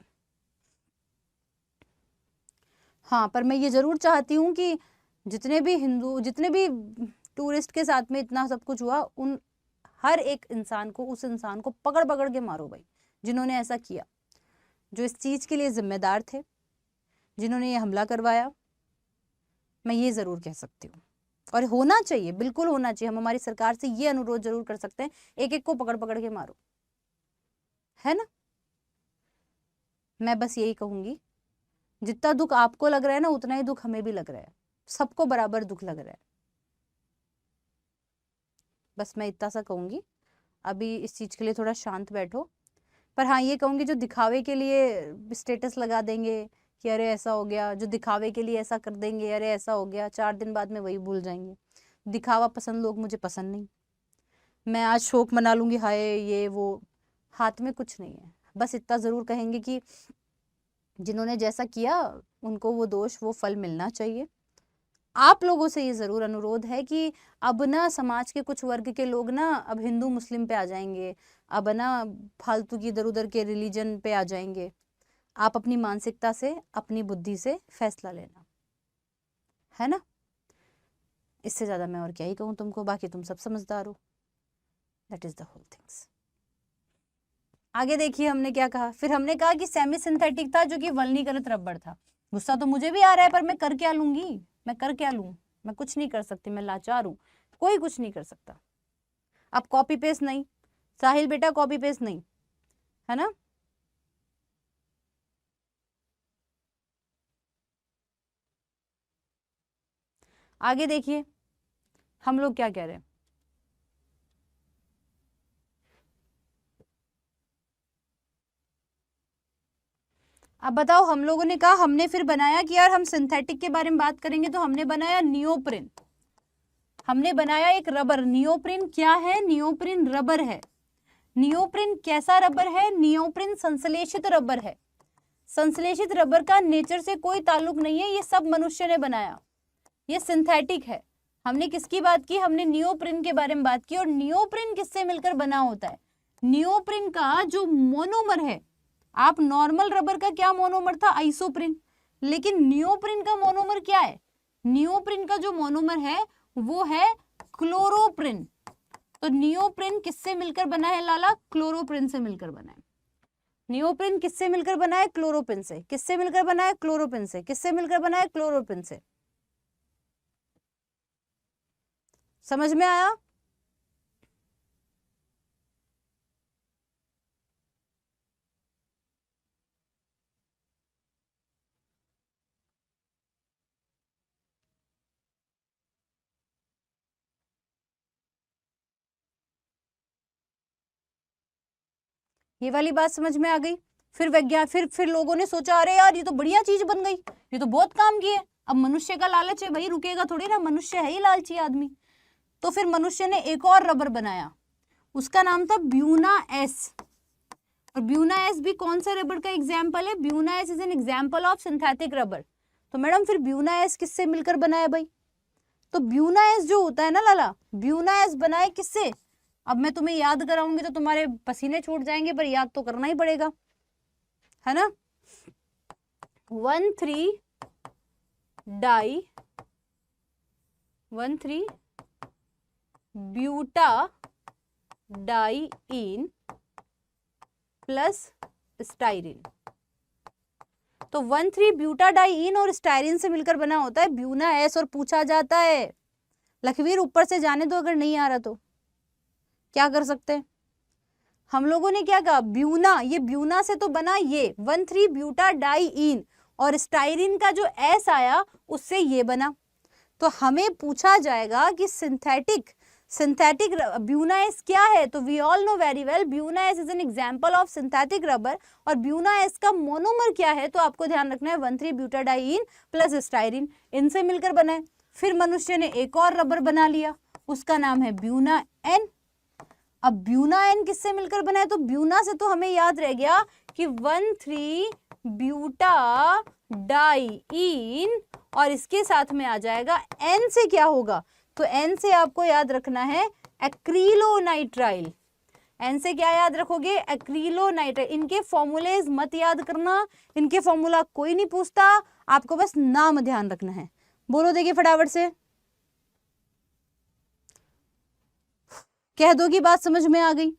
[SPEAKER 1] हाँ, पर मैं ये जरूर चाहती हूँ कि जितने भी हिंदू, जितने भी टूरिस्ट के साथ में इतना सब कुछ हुआ, उन हर एक इंसान को, उस इंसान को पकड़ पकड़ के मारो भाई, जिन्होंने ऐसा किया, जो इस चीज के लिए जिम्मेदार थे, जिन्होंने ये हमला करवाया। मैं ये जरूर कह सकती हूँ, और होना चाहिए, बिल्कुल होना चाहिए। हम हमारी सरकार से ये अनुरोध जरूर कर सकते हैं, एक एक को पकड़ पकड़ के मारो, है ना। मैं बस यही कहूंगी, जितना दुख आपको लग रहा है ना, उतना ही दुख हमें भी लग रहा है। सबको बराबर दुख लग रहा है। बस मैं इतना सा कहूंगी। अभी इस चीज के लिए थोड़ा शांत बैठो। पर हाँ, ये कहूंगी, जो दिखावे के लिए स्टेटस लगा देंगे कि अरे ऐसा हो गया, जो दिखावे के लिए ऐसा कर देंगे, अरे ऐसा हो गया, 4 दिन बाद में वही भूल जाएंगे। दिखावा पसंद लोग मुझे पसंद नहीं। मैं आज शोक मना लूंगी, हाय ये वो, हाथ में कुछ नहीं है। बस इतना जरूर कहेंगे कि जिन्होंने जैसा किया, उनको वो दोष, वो फल मिलना चाहिए। आप लोगों से ये जरूर अनुरोध है कि अब ना समाज के कुछ वर्ग के लोग ना अब हिंदू मुस्लिम पे आ जाएंगे, अब ना फालतू की इधर उधर के रिलीजन पे आ जाएंगे। आप अपनी मानसिकता से, अपनी बुद्धि से फैसला लेना, है ना। इससे ज्यादा मैं और क्या ही कहूँ तुमको, बाकी तुम सब समझदार हो। That is the whole things. आगे देखिए हमने क्या कहा। फिर हमने कहा कि सेमी सिंथेटिक था, जो कि वल्नीकृत रबड़ था। गुस्सा तो मुझे भी आ रहा है, पर मैं कर क्या लूंगी? मैं कर क्या लूं? मैं कुछ नहीं कर सकती, मैं लाचार हूं, कोई कुछ नहीं कर सकता। अब कॉपी पेस्ट नहीं, साहिल बेटा, कॉपी पेस्ट नहीं, है ना। आगे देखिए हम लोग क्या कह रहे हैं। अब बताओ, हम लोगों ने कहा, हमने फिर बनाया कि यार हम सिंथेटिक के बारे में बात करेंगे, तो हमने बनाया नियोप्रिन। हमने बनाया एक रबर। नियोप्रिन क्या है? नियोप्रिन रबर है। नियोप्रिन कैसा रबर है? नियोप्रिन संश्लेषित रबर है। संश्लेषित रबर का नेचर से कोई ताल्लुक नहीं है, ये सब मनुष्य ने बनाया, ये सिंथेटिक है। हमने किसकी बात की? हमने नियोप्रिन के बारे में बात की। और नियोप्रिन किससे मिलकर बना होता है? नियोप्रिन का जो मोनोमर है, आप नॉर्मल रबर का क्या मोनोमर था? आइसोप्रिन। लेकिन नियोप्रिन का मोनोमर क्या है? नियोप्रिन का जो मोनोमर है वो है क्लोरोप्रिन। तो नियोप्रिन किससे मिलकर बना है लाला? क्लोरोप्रिन से मिलकर बना है। नियोप्रिन किससे मिलकर बना है? क्लोरोप्रिन से। किससे मिलकर बना है? क्लोरोप्रिन से। किससे मिलकर बना है? क्लोरोप्रिन से। समझ में आया? ये वाली बात समझ में आ गई। फिर लोगों ने सोचा, अरे यार ये तो बढ़िया चीज बन गई, ये तो बहुत काम की है। अब मनुष्य का लालच है भाई, रुकेगा थोड़ी ना, मनुष्य है ही लालची आदमी। तो फिर मनुष्य ने एक और रबर बनाया, उसका नाम था ब्यूना एस। और ब्यूना एस भी कौन सा रबर का एग्जाम्पल है? Buna S is an example of synthetic rubber. तो मैडम फिर ब्यूना एस किससे मिलकर बना है भाई? तो ब्यूना एस जो होता है ना लाला, ब्यूना एस बना है किससे? अब मैं तुम्हें याद कराऊंगी तो तुम्हारे पसीने छूट जाएंगे, पर याद तो करना ही पड़ेगा, है ना। 1,3 di 1,3 butadiene plus styrene. तो 1,3 ब्यूटा डाइईन और स्टाइरिन से मिलकर बना होता है ब्यूना एस। और पूछा जाता है, लखवीर ऊपर से जाने दो, अगर नहीं आ रहा तो क्या कर सकते हैं हम लोगों ने? क्या कहा? ब्यूना, ये ब्यूना से तो बना ये 1,3 ब्यूटा डाइईन, और स्टाइरिन का जो एस आया उससे ये बना। तो हमें पूछा जाएगा कि सिंथेटिक ब्यूना एस क्या है? तो we all know very well Buna S is an example of synthetic rubber. और ब्यूना एस का मोनोमर क्या है? तो आपको ध्यान रखना है 1,3 ब्यूटाडाइईन प्लस स्टाइरिन, इनसे मिलकर बना है। फिर मनुष्य ने एक और रबर बना लिया, उसका नाम है ब्यूना एन। अब ब्यूना एन किससे मिलकर बना है? तो ब्यूना से तो हमें याद रह गया कि 1,3 ब्यूटा डाइईन, और इसके साथ में आ जाएगा एन से क्या होगा? तो एन से आपको याद रखना है एक्रिलोनाइट्राइल। एन से क्या याद रखोगे? एक्रिलोनाइट्राइल। इनके फॉर्मूलेज मत याद करना, इनके फॉर्मूला कोई नहीं पूछता, आपको बस नाम ध्यान रखना है। बोलो देखिए फटाफट से, कह दो कि बात समझ में आ गई।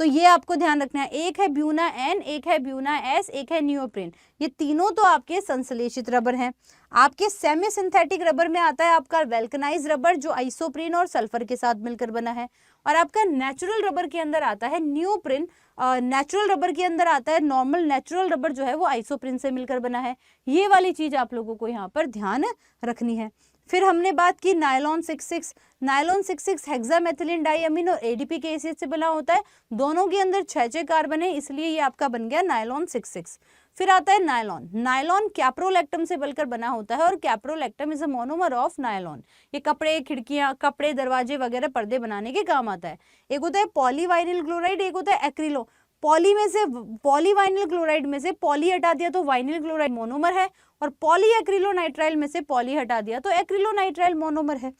[SPEAKER 1] तो ये आपको ध्यान रखना है, एक है ब्यूना एन, एक है ब्यूना एस, एक है नियोप्रिन। ये तीनों तो आपके संश्लेषित रबर हैं। आपके सेमी सिंथेटिक रबर में आता है आपका वेल्कनाइज रबर, जो आइसोप्रीन और सल्फर के साथ मिलकर बना है। और आपका नेचुरल रबर के अंदर आता है नियोप्रिन। नेचुरल रबर के अंदर आता है नॉर्मल नेचुरल रबर, जो है वो आइसोप्रीन से मिलकर बना है। ये वाली चीज आप लोगों को यहाँ पर ध्यान रखनी है। फिर हमने बात की नायलॉन 66। नायलॉन 66 हेक्सामेथिलीन डाइअमीन और एडीपी के एसिड से बना होता है। दोनों के अंदर 6 कार्बन है, इसलिए ये आपका बन गया नायलॉन 66। फिर आता है नायलॉन। नायलॉन कैप्रोलैक्टम से बनकर बना होता है, और caprolactam is a monomer of nylon. ये कपड़े, खिड़कियां, कपड़े, दरवाजे वगैरह, पर्दे बनाने के काम आता है। एक होता है पॉलीवाइनिल क्लोराइड, एक होता है एक्रिलो। पॉलीवाइनिल क्लोराइड में से पॉली हटा दिया तो वाइनिल क्लोराइड मोनोमर है, और पॉली एक्रिलोनाइट्राइल में से पॉली हटा दिया तो एक्रिलोनाइट्राइल मोनोमर है।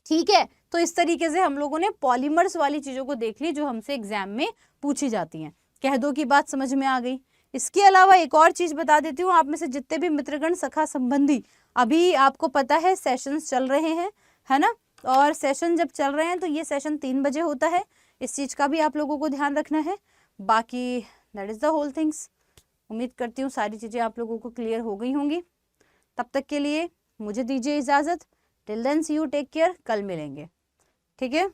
[SPEAKER 1] ठीक है, तो इस तरीके से हम लोगों ने पॉलीमर्स वाली चीजों को देख ली जो हमसे एग्जाम में पूछी जाती हैं। कह दो कि बात समझ में आ गई। इसके अलावा एक और चीज बता देती हूँ, आप में से जितने भी मित्रगण सखा संबंधी, अभी आपको पता है सेशंस चल रहे हैं, है ना। और सेशन जब चल रहे हैं तो ये सेशन 3 बजे होता है, इस चीज का भी आप लोगों को ध्यान रखना है। बाकी that is the whole things. उम्मीद करती हूँ सारी चीजें आप लोगों को क्लियर हो गई होंगी। तब तक के लिए मुझे दीजिए इजाजत। Till then see you, take care. कल मिलेंगे, ठीक है।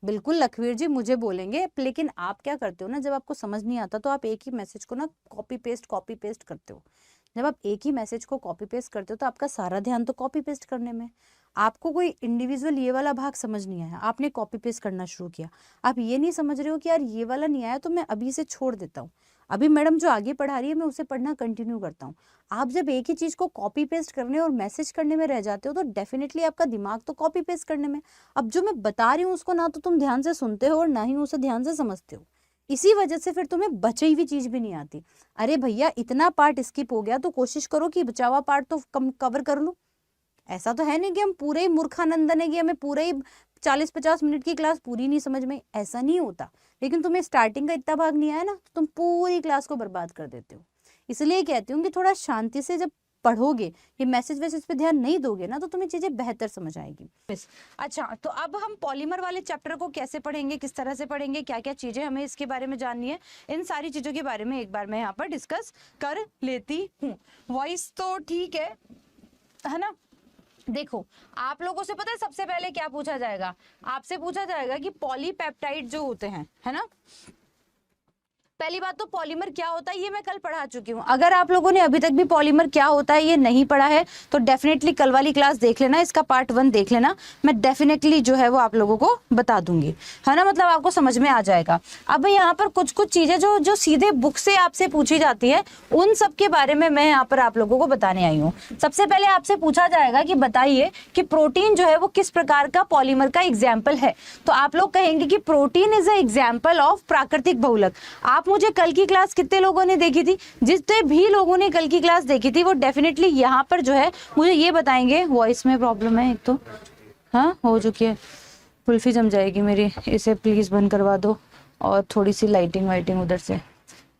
[SPEAKER 1] बिल्कुल लखवीर जी मुझे बोलेंगे, लेकिन आप क्या करते हो ना, जब आपको समझ नहीं आता तो आप एक ही मैसेज को ना कॉपी पेस्ट करते हो। जब आप एक ही मैसेज को कॉपी पेस्ट करते हो तो आपका सारा ध्यान तो कॉपी पेस्ट करने में, आपको कोई इंडिविजुअल ये वाला भाग समझ नहीं आया, आपने कॉपी पेस्ट करना शुरू किया। आप ये नहीं समझ रहे हो कि यार ये वाला नहीं आया तो मैं अभी से छोड़ देता हूँ, अभी मैडम जो आगे पढ़ा रही है मैं उसे पढ़ना कंटिन्यू करता हूँ। आप जब एक ही चीज को कॉपी पेस्ट करने और मैसेज करने में रह जाते हो तो डेफिनेटली आपका दिमाग तो कॉपी पेस्ट करने में, अब जो मैं बता रही हूँ उसको ना तो तुम ध्यान से सुनते हो और ना ही उसे ध्यान से समझते हो। इसी वजह से फिर तुम्हें बची हुई चीज भी नहीं आती। अरे भैया इतना पार्ट स्किप हो गया तो कोशिश करो कि बचा हुआ पार्ट तो कवर कर लो। ऐसा तो है नहीं कि हम पूरे ही मूर्खानंदन है कि हमें पूरे ही 40-50 मिनट की क्लास पूरी नहीं समझ में, ऐसा नहीं होता। लेकिन तुम्हें स्टार्टिंग का इतना भाग नहीं आया ना तो तुम पूरी क्लास को बर्बाद कर देते हो। इसलिए कहती हूँ कि थोड़ा शांति से जब पढ़ोगे, ये मैसेज वैसेज पे ध्यान नहीं दोगे ना तो तुम्हें चीजें बेहतर समझ आएगी। अच्छा, तो अब हम पॉलीमर वाले चैप्टर को कैसे पढ़ेंगे, किस तरह से पढ़ेंगे, क्या क्या चीजें हमें इसके बारे में जाननी है, इन सारी चीजों के बारे में एक बार मैं यहाँ पर डिस्कस कर लेती हूँ। वॉइस तो ठीक है ना। देखो आप लोगों से पता है सबसे पहले क्या पूछा जाएगा, आपसे पूछा जाएगा कि पॉलीपेप्टाइड जो होते हैं, है ना, पहली बात तो पॉलीमर क्या होता है ये मैं कल पढ़ा चुकी हूँ। अगर आप लोगों ने अभी तक भी पॉलीमर क्या होता है ये नहीं पढ़ा है तो डेफिनेटली कल वाली क्लास देख लेना, इसका पार्ट 1 देख लेना, मैं डेफिनेटली जो है वो आप लोगों को बता दूंगी, है ना, मतलब आपको समझ में आ जाएगा। अब यहाँ पर कुछ कुछ चीजें जो सीधे बुक से आपसे पूछी जाती है उन सब के बारे में मैं यहाँ पर आप लोगों को बताने आई हूँ। सबसे पहले आपसे पूछा जाएगा कि बताइए कि प्रोटीन जो है वो किस प्रकार का पॉलीमर का एग्जाम्पल है, तो आप लोग कहेंगे कि protein is a example of प्राकृतिक बहुलक। आप मुझे कल की क्लास कितने लोगों ने देखी थी? जितने भी लोगों ने कल की क्लास देखी थी वो डेफिनेटली यहाँ पर जो है मुझे ये बताएंगे। वॉइस में प्रॉब्लम है एक तो, हाँ हो चुकी है, कुल्फी जम जाएगी मेरी, इसे प्लीज बंद करवा दो और थोड़ी सी लाइटिंग वाइटिंग उधर से,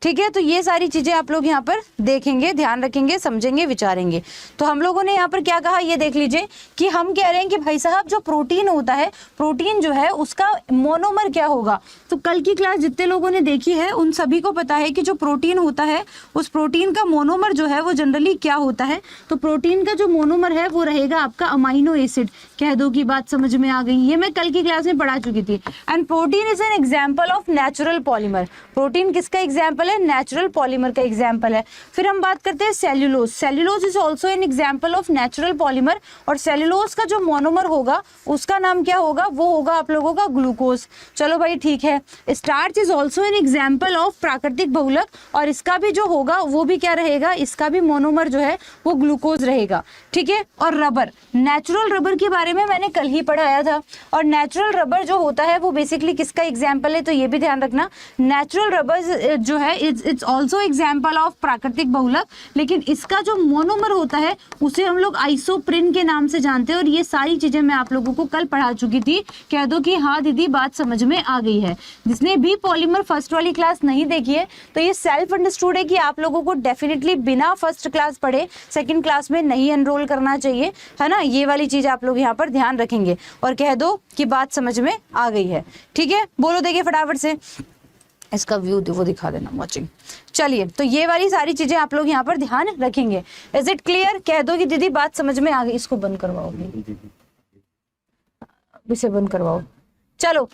[SPEAKER 1] ठीक है। तो ये सारी चीजें आप लोग यहाँ पर देखेंगे, ध्यान रखेंगे, समझेंगे, विचारेंगे। तो हम लोगों ने यहाँ पर क्या कहा ये देख लीजिए कि हम कह रहे हैं कि भाई साहब जो प्रोटीन होता है, प्रोटीन जो है उसका मोनोमर क्या होगा। तो कल की क्लास जितने लोगों ने देखी है उन सभी को पता है कि जो प्रोटीन होता है उस प्रोटीन का मोनोमर जो है वो जनरली क्या होता है। तो प्रोटीन का जो मोनोमर है वो रहेगा आपका अमाइनो एसिड। कह दो कि बात समझ में आ गई, ये मैं कल की क्लास में पढ़ा चुकी थी। And protein is an example of natural polymer. Protein किसका एग्जाम्पल है? नेचुरल पॉलीमर का एग्जाम्पल है। फिर हम बात करते हैं cellulose. Cellulose is also an example of natural polymer, और सेल्यूलोज का जो मोनोमर होगा उसका नाम क्या होगा? वो होगा आप लोगों का ग्लूकोज। चलो भाई ठीक है। Starch is also an example of प्राकृतिक बहुलक, और इसका भी जो होगा वो भी क्या रहेगा? इसका भी मोनोमर जो है वो ग्लूकोज रहेगा, ठीक है। और रबर, नेचुरल रबर के बारे में मैंने कल ही पढ़ाया था, और नेचुरल रबर जो होता है वो बेसिकली किसका एग्जाम्पल है? तो ये भी ध्यान रखना, नेचुरल रबर जो है इट्स ऑल्सो एग्जाम्पल ऑफ प्राकृतिक बहुलक, लेकिन इसका जो मोनोमर होता है उसे हम लोग आइसोप्रिन के नाम से जानते हैं। और ये सारी चीजें मैं आप लोगों को कल पढ़ा चुकी थी। कह दो कि हाँ दीदी बात समझ में आ गई है। जिसने भी पॉलीमर फर्स्ट वाली क्लास नहीं देखी है तो ये सेल्फ अंडरस्टूड है कि आप लोगों को डेफिनेटली बिना फर्स्ट क्लास पढ़े सेकंड क्लास में नहीं एनरोल करना चाहिए, है ना। ये वाली चीज आप लोग यहाँ पर ध्यान रखेंगे और कह दो कि बात समझ में आ गई है, ठीक है। बोलो देखिए फटाफट से, इसका व्यू वो दिखा देना वॉचिंग। चलिए, तो ये वाली सारी चीजें आप लोग यहाँ पर ध्यान रखेंगे। Is it clear? कह दो कि दीदी बात समझ में आ गई। इसको बंद करवाओ, इसे बंद करवाओ। चलो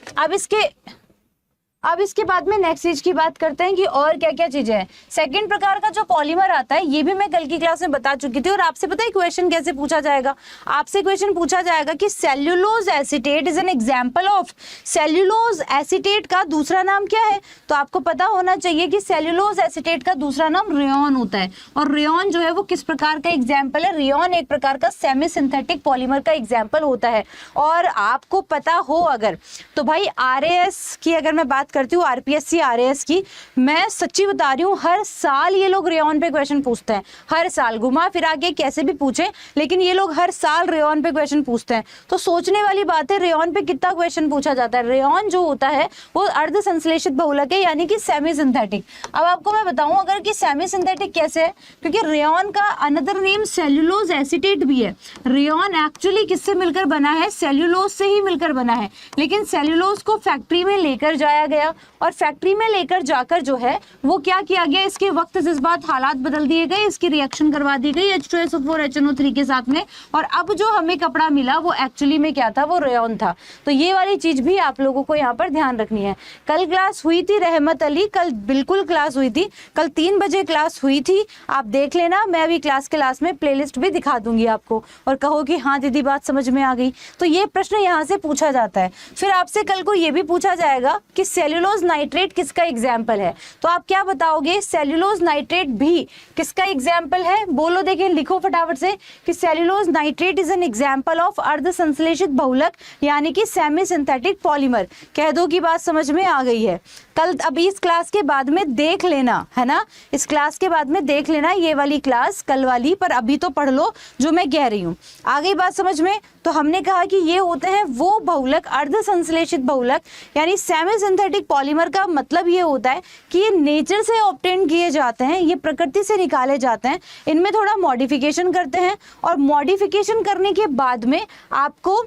[SPEAKER 1] अब इसके बाद में नेक्स्ट चीज की बात करते हैं कि और क्या क्या चीजें हैं। सेकंड प्रकार का जो पॉलीमर आता है ये भी मैं कल की क्लास में बता चुकी थी। और आपसे पता है क्वेश्चन कैसे पूछा जाएगा? आपसे क्वेश्चन पूछा जाएगा कि cellulose acetate is an example of. Cellulose acetate का दूसरा नाम क्या है? तो आपको पता होना चाहिए कि सेल्यूलोज एसीटेट का दूसरा नाम रेयॉन होता है। और रेयॉन जो है वो किस प्रकार का एग्जाम्पल है? रेयॉन एक प्रकार का सेमी सिंथेटिक पॉलीमर का एग्जाम्पल होता है। और आपको पता हो अगर तो भाई RAS की अगर मैं बात करती हूँ, RPSC RAS की, मैं सच्ची बता रही हूँ हर साल ये लोग रेयॉन पे क्वेश्चन पूछते हैं। हर साल घुमा फिरा के कैसे भी पूछे, लेकिन ये लोग हर साल रेयॉन पे क्वेश्चन पूछते हैं। तो सोचने वाली बात है रेयॉन पे कितना क्वेश्चन पूछा जाता है। रेयॉन जो होता है वो अर्ध संश्लेषित बहुलक है, यानी कि सेमी सिंथेटिक। अब आपको मैं बताऊं अगर कि सेमी सिंथेटिक कैसे है, क्योंकि रेयॉन का अनदर नेम सेल्यूलोज एसीटेट भी है। रेयॉन एक्चुअली किससे मिलकर बना है? सेल्यूलोज से ही मिलकर बना है। लेकिन सेल्यूलोज को फैक्ट्री में लेकर जाया गया, और फैक्ट्री में लेकर जाकर जो है वो क्या किया गया, इसके वक्त जज्बात हालात बदल दिए गए, इसकी रिएक्शन करवा दी गई H2SO4 HNO3 के साथ में, और अब जो हमें कपड़ा मिला वो एक्चुअली में क्या था? वो रेयॉन था। तो ये वाली चीज भी आप लोगों को यहाँ पर ध्यान रखनी है। कल क्लास हुई थी रहमत अली, कल बिल्कुल क्लास हुई थी, कल 3 बजे क्लास हुई थी, आप देख लेना। मैं अभी क्लास में प्लेलिस्ट भी दिखा दूंगी आपको, और कहो कि हाँ दीदी बात समझ में आ गई। तो ये प्रश्न यहाँ से पूछा जाता है। फिर आपसे कल को ये भी पूछा जाएगा कि सेल्यूलोज नाइट्रेट किसका एग्जाम्पल है? तो आप क्या बताओगे? सेल्यूलोज नाइट्रेट भी किसका एग्जाम्पल है? बोलो देखिए, लिखो फटाफट से कि cellulose nitrate is an example of अर्ध संश्लेषित बहुलक, यानी कि सेमी सिंथेटिक पॉलीमर। कह दो कि बात समझ में आ गई है। कल अभी इस क्लास के बाद में देख लेना, है ना, इस क्लास के बाद में देख लेना ये वाली क्लास कल वाली, पर अभी तो पढ़ लो जो मैं कह रही हूँ। आ गई बात समझ में? तो हमने कहा कि ये होते हैं वो बहुलक, अर्ध संश्लेषित बहुलक, यानी सेमी सिंथेटिक पॉलीमर का मतलब ये होता है कि ये नेचर से ऑब्टेन किए जाते हैं, ये प्रकृति से निकाले जाते हैं, इनमें थोड़ा मॉडिफिकेशन करते हैं, और मॉडिफिकेशन करने के बाद में आपको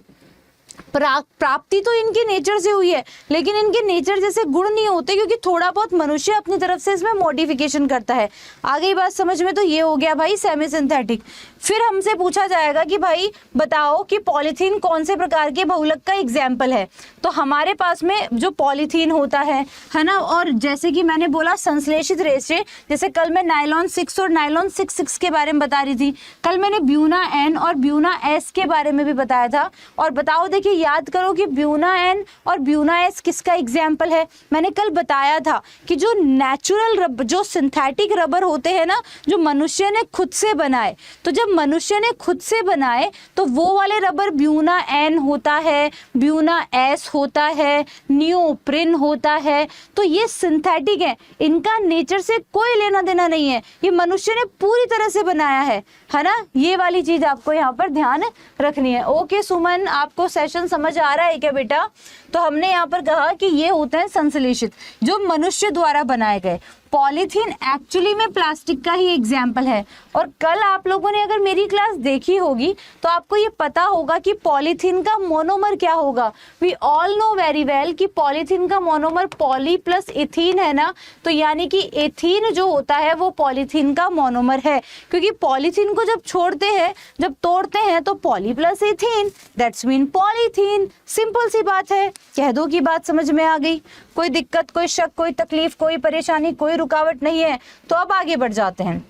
[SPEAKER 1] प्राप्ति तो इनके नेचर से हुई है, लेकिन इनके नेचर जैसे गुण नहीं होते, क्योंकि थोड़ा बहुत मनुष्य अपनी तरफ से इसमें मॉडिफिकेशन करता है। आ गई बात समझ में? तो ये हो गया भाई सेमी सिंथेटिक। फिर हमसे पूछा जाएगा कि भाई बताओ कि पॉलीथीन कौन से प्रकार के बहुलक का एग्जाम्पल है। तो हमारे पास में जो पॉलीथीन होता है ना, और जैसे कि मैंने बोला संश्लेषित रेशे, जैसे कल मैं नायलॉन 6 और नायलॉन 6 के बारे में बता रही थी, कल मैंने ब्यूना एन और ब्यूना एस के बारे में भी बताया था। और बताओ देखिए, याद करो कि ब्यूना एन और ब्यूना एस किसका एग्जाम्पल है। मैंने कल बताया था कि जो नेचुरल रबर, जो सिंथेटिक रबर होते हैं ना, जो मनुष्य ने खुद से बनाए, तो जब मनुष्य ने खुद से बनाए तो वो वाले रबर ब्यूना एन होता है, ब्यूना एस होता है, नियोप्रिन होता है। तो ये सिंथेटिक है, इनका नेचर से कोई लेना देना नहीं है, ये मनुष्य ने पूरी तरह से बनाया है ना। ये वाली चीज आपको यहाँ पर ध्यान रखनी है। ओके सुमन, आपको सेशन समझ आ रहा है क्या बेटा? तो हमने यहाँ पर कहा कि ये होते हैं संश्लेषित, जो मनुष्य द्वारा बनाए गए। पॉलीथीन एक्चुअली में प्लास्टिक का ही एग्जाम्पल है। और कल आप लोगों ने अगर मेरी क्लास देखी होगी तो आपको ये पता होगा कि पॉलीथीन का मोनोमर क्या होगा। We all know very well कि पॉलीथीन का मोनोमर पॉली प्लस एथीन है ना, तो यानी कि एथीन जो होता है वो पॉलीथीन का मोनोमर है, क्योंकि पॉलीथीन को जब छोड़ते हैं, जब तोड़ते हैं तो poly plus ethene, that's mean polythene. Simple सी बात है, कह दो कि बात समझ में आ गई। कोई दिक्कत, कोई शक, कोई तकलीफ, कोई परेशानी, कोई रुकावट नहीं है। तो अब आगे बढ़ जाते हैं।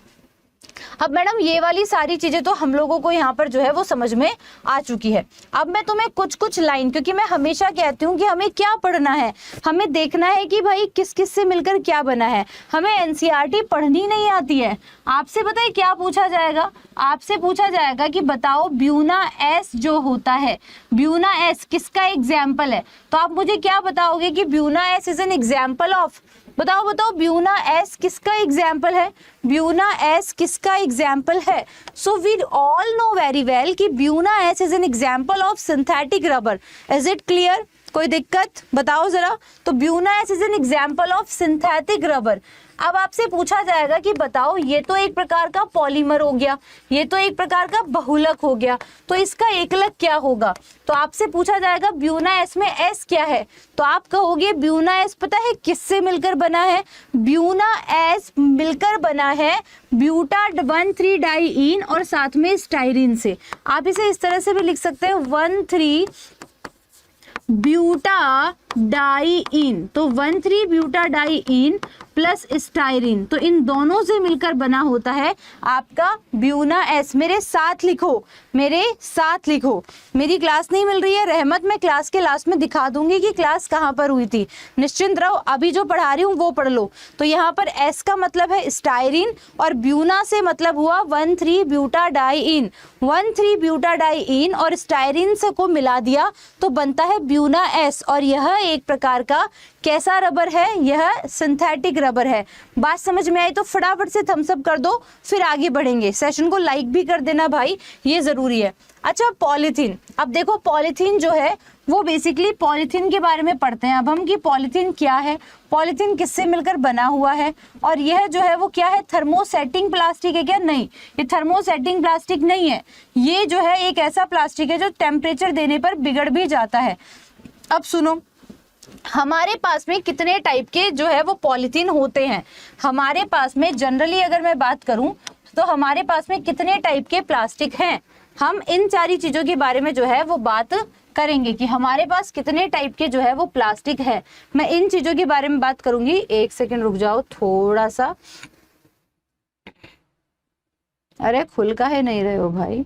[SPEAKER 1] अब मैडम ये वाली सारी चीजें तो हम लोगों को यहाँ पर जो है वो समझ में आ चुकी है। अब मैं तुम्हें कुछ कुछ लाइन, क्योंकि मैं हमेशा कहती हूँ कि हमें क्या पढ़ना है, हमें देखना है कि भाई किस किस से मिलकर क्या बना है। हमें एनसीईआरटी पढ़नी नहीं आती है। आपसे पता है क्या पूछा जाएगा? आपसे पूछा जाएगा कि बताओ ब्यूना एस जो होता है, ब्यूना एस किसका एग्जाम्पल है। तो आप मुझे क्या बताओगे कि Buna S is an example of, बताओ बताओ ब्यूना एस किसका एग्जाम्पल है? ब्यूना एस किसका एग्जाम्पल है? So we all know very well कि Buna S is an example of synthetic rubber. Is it clear? कोई दिक्कत बताओ जरा। तो Buna S is an example of synthetic rubber. अब आपसे पूछा जाएगा कि बताओ ये तो एक प्रकार का पॉलीमर हो गया, ये तो एक प्रकार का बहुलक हो गया, तो इसका एकलक क्या होगा? तो आपसे पूछा जाएगा ब्यूना एस में एस क्या है। तो आप कहोगे ब्यूना एस पता है किससे मिलकर बना है? ब्यूना एस मिलकर बना है ब्यूटा 1,3 डाइईन और साथ में स्टाइरीन से। आप इसे इस तरह से भी लिख सकते हैं 1,3 ब्यूटा डाइईन। तो 1,3 ब्यूटा डाइईन प्लस स्टाइरीन, तो इन दोनों से मिलकर बना होता है आपका ब्यूना एस। मेरे साथ लिखो, मेरे साथ लिखो। मेरी क्लास नहीं मिल रही है रहमत, मैं क्लास के लास्ट में दिखा दूंगी कि क्लास कहाँ पर हुई थी। निश्चिंत रहो, अभी जो पढ़ा रही हूँ वो पढ़ लो। तो यहाँ पर एस का मतलब है स्टाइरीन और ब्यूना से मतलब हुआ 1,3 ब्यूटा डाइईन। 1,3 ब्यूटा डाइईन और स्टाइरीन से को मिला दिया तो बनता है ब्यूना एस। और यह एक प्रकार का कैसा रबर है? यह सिंथेटिक रबर है। बात समझ में आई तो फटाफट से थम्स अप कर दो, फिर आगे बढ़ेंगे। सेशन को लाइक भी कर देना भाई, ये जरूरी है। अच्छा पॉलीथीन, अब देखो पॉलीथीन जो है वो बेसिकली पॉलीथीन के बारे में पढ़ते हैं अब हम कि पॉलीथीन क्या है, पॉलीथीन किससे मिलकर बना हुआ है, और यह जो है वो क्या है, थर्मोसेटिंग प्लास्टिक है क्या? नहीं, ये थर्मोसेटिंग प्लास्टिक नहीं है। ये जो है एक ऐसा प्लास्टिक है जो टेम्परेचर देने पर बिगड़ भी जाता है। अब सुनो, हमारे पास में कितने टाइप के जो है वो पॉलीथीन होते हैं। हमारे पास में जनरली अगर मैं बात करूं तो हमारे पास में कितने टाइप के प्लास्टिक हैं। हम इन सारी चीजों के बारे में जो है वो बात करेंगे कि हमारे पास कितने टाइप के जो है वो प्लास्टिक है। मैं इन चीजों के बारे में बात करूंगी। एक सेकंड रुक जाओ थोड़ा सा। अरे खुल का है नहीं रहे हो भाई।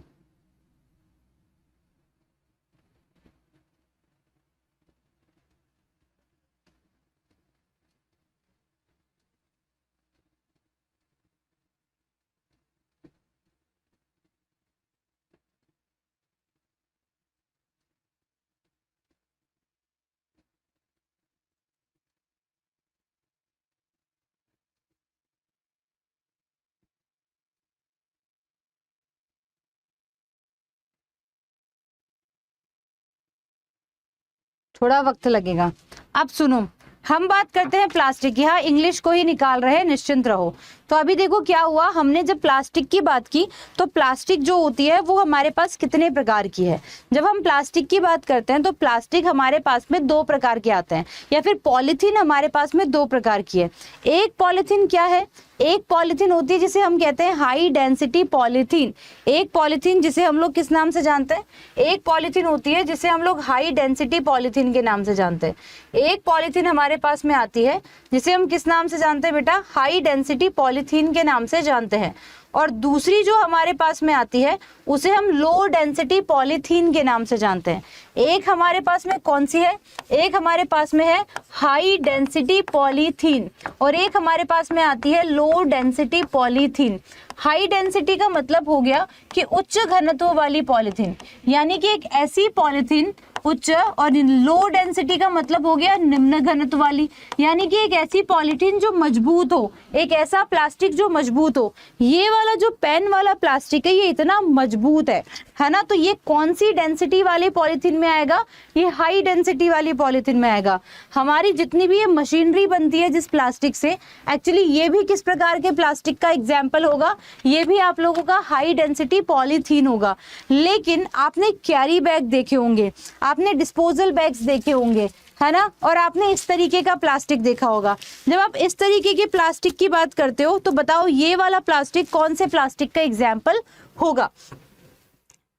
[SPEAKER 1] थोड़ा वक्त लगेगा। अब सुनो, हम बात करते हैं प्लास्टिक की। हाँ, इंग्लिश को ही निकाल रहे हैं, निश्चिंत रहो। तो अभी देखो क्या हुआ, हमने जब प्लास्टिक की बात की तो प्लास्टिक जो होती है वो हमारे पास कितने प्रकार की है। जब हम प्लास्टिक की बात करते हैं तो प्लास्टिक हमारे पास में 2 प्रकार के आते हैं, या फिर पॉलीथीन हमारे पास में 2 प्रकार की है। एक पॉलीथीन क्या है, एक पॉलीथीन होती है जिसे हम कहते हैं हाई डेंसिटी पॉलीथीन। एक पॉलीथीन जिसे हम लोग किस नाम से जानते हैं, एक पॉलीथीन होती है जिसे हम लोग हाई डेंसिटी पॉलीथीन के नाम से जानते हैं। एक पॉलीथीन हमारे पास में आती है जिसे हम किस नाम से जानते हैं बेटा, हाई डेंसिटी पॉलीथीन के नाम से जानते हैं। और दूसरी जो हमारे पास में आती है उसे हम लो डेंसिटी पॉलीथीन के नाम से जानते हैं। एक हमारे पास में कौन सी है, एक हमारे पास में है हाई डेंसिटी पॉलीथीन और एक हमारे पास में आती है low density polythene. High density का मतलब हो गया कि उच्च घनत्व वाली पॉलीथीन, यानी कि एक ऐसी पॉलीथीन उच्च, और लो डेंसिटी का मतलब हो गया निम्न घनत्व वाली, यानी कि एक ऐसी पॉलीथीन जो मजबूत हो, एक ऐसा प्लास्टिक जो मजबूत हो। ये वाला जो पेन वाला प्लास्टिक है ये इतना मजबूत है ना, तो ये कौन सी डेंसिटी वाली पॉलीथीन में आएगा, ये हाई डेंसिटी वाली पॉलीथीन में आएगा। हमारी जितनी भी ये मशीनरी बनती है जिस प्लास्टिक से, एक्चुअली ये भी किस प्रकार के प्लास्टिक का एग्जाम्पल होगा, ये भी आप लोगों का हाई डेंसिटी पॉलीथीन होगा। लेकिन आपने कैरी बैग देखे होंगे, आपने डिस्पोजल बैग्स देखे होंगे, है ना, और आपने इस तरीके का प्लास्टिक देखा होगा। जब आप इस तरीके के प्लास्टिक की बात करते हो तो बताओ ये वाला प्लास्टिक कौन से प्लास्टिक का एग्जाम्पल होगा,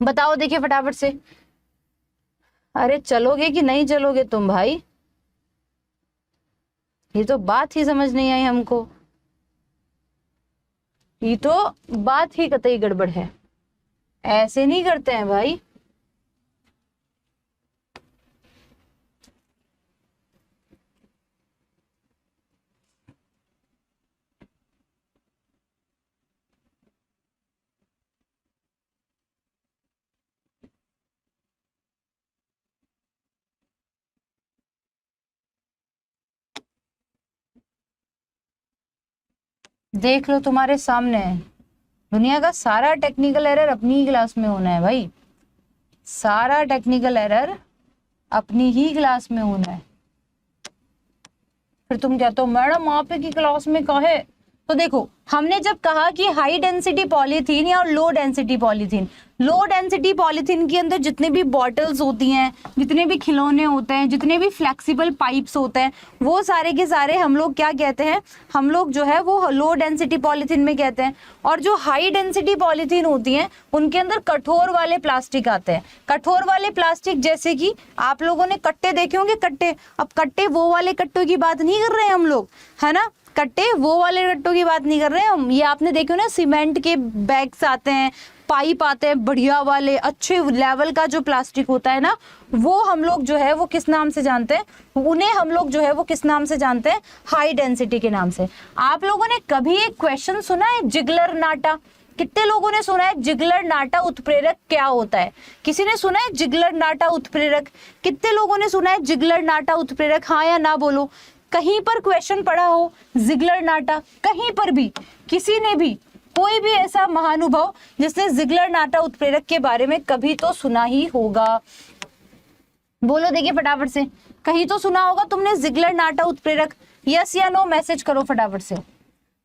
[SPEAKER 1] बताओ देखिए फटाफट से। अरे चलोगे कि नहीं चलोगे तुम भाई, ये तो बात ही समझ नहीं आई हमको, ये तो बात ही कतई गड़बड़ है, ऐसे नहीं करते हैं भाई। देख लो तुम्हारे सामने है, दुनिया का सारा टेक्निकल एरर अपनी ही क्लास में होना है भाई, सारा टेक्निकल एरर अपनी ही क्लास में होना है। फिर तुम कहते हो मैडम आप की क्लास में कहे, तो देखो हमने जब कहा कि हाई डेंसिटी पॉलीथीन या low density polythene, low density polythene के अंदर जितने भी बॉटल्स होती हैं, जितने भी खिलौने होते हैं, जितने भी फ्लेक्सिबल पाइप्स होते हैं, वो सारे के सारे हम लोग क्या कहते हैं, हम लोग जो है वो लो डेंसिटी पॉलीथीन में कहते हैं। और जो हाई डेंसिटी पॉलीथीन होती हैं उनके अंदर कठोर वाले प्लास्टिक आते हैं। कठोर वाले प्लास्टिक जैसे कि आप लोगों ने कट्टे देखे होंगे, कट्टे, अब कट्टे वो वाले कट्टों की बात नहीं कर रहे हैं हम लोग, है ना, कट्टे वो वाले कट्टों की बात नहीं कर रहे हैं हम। ये आपने देखे हो ना, सीमेंट के बैग्स आते हैं, पाइप आते हैं बढ़िया वाले, अच्छे लेवल का जो प्लास्टिक होता है ना, वो हम लोग जो है वो किस नाम से जानते हैं, उन्हें हम लोग जो है वो किस नाम से जानते हैं, हाई डेंसिटी के नाम से। आप लोगों ने कभी एक क्वेश्चन सुना है जिगलर नाटा, कितने लोगों ने सुना है जिगलर नाटा उत्प्रेरक क्या होता है, किसी ने सुना है जिगलर नाटा उत्प्रेरक, कितने लोगों ने सुना है जिगलर नाटा उत्प्रेरक, हाँ या ना बोलो। कहीं पर क्वेश्चन पढ़ा हो जिगलर नाटा, कहीं पर भी किसी ने भी, कोई भी ऐसा महानुभव जिसने जिगलर नाटा उत्प्रेरक के बारे में कभी तो सुना ही होगा, बोलो देखिए फटाफट से, कहीं तो सुना होगा तुमने जिगलर नाटा उत्प्रेरक, यस या नो मैसेज करो फटाफट से।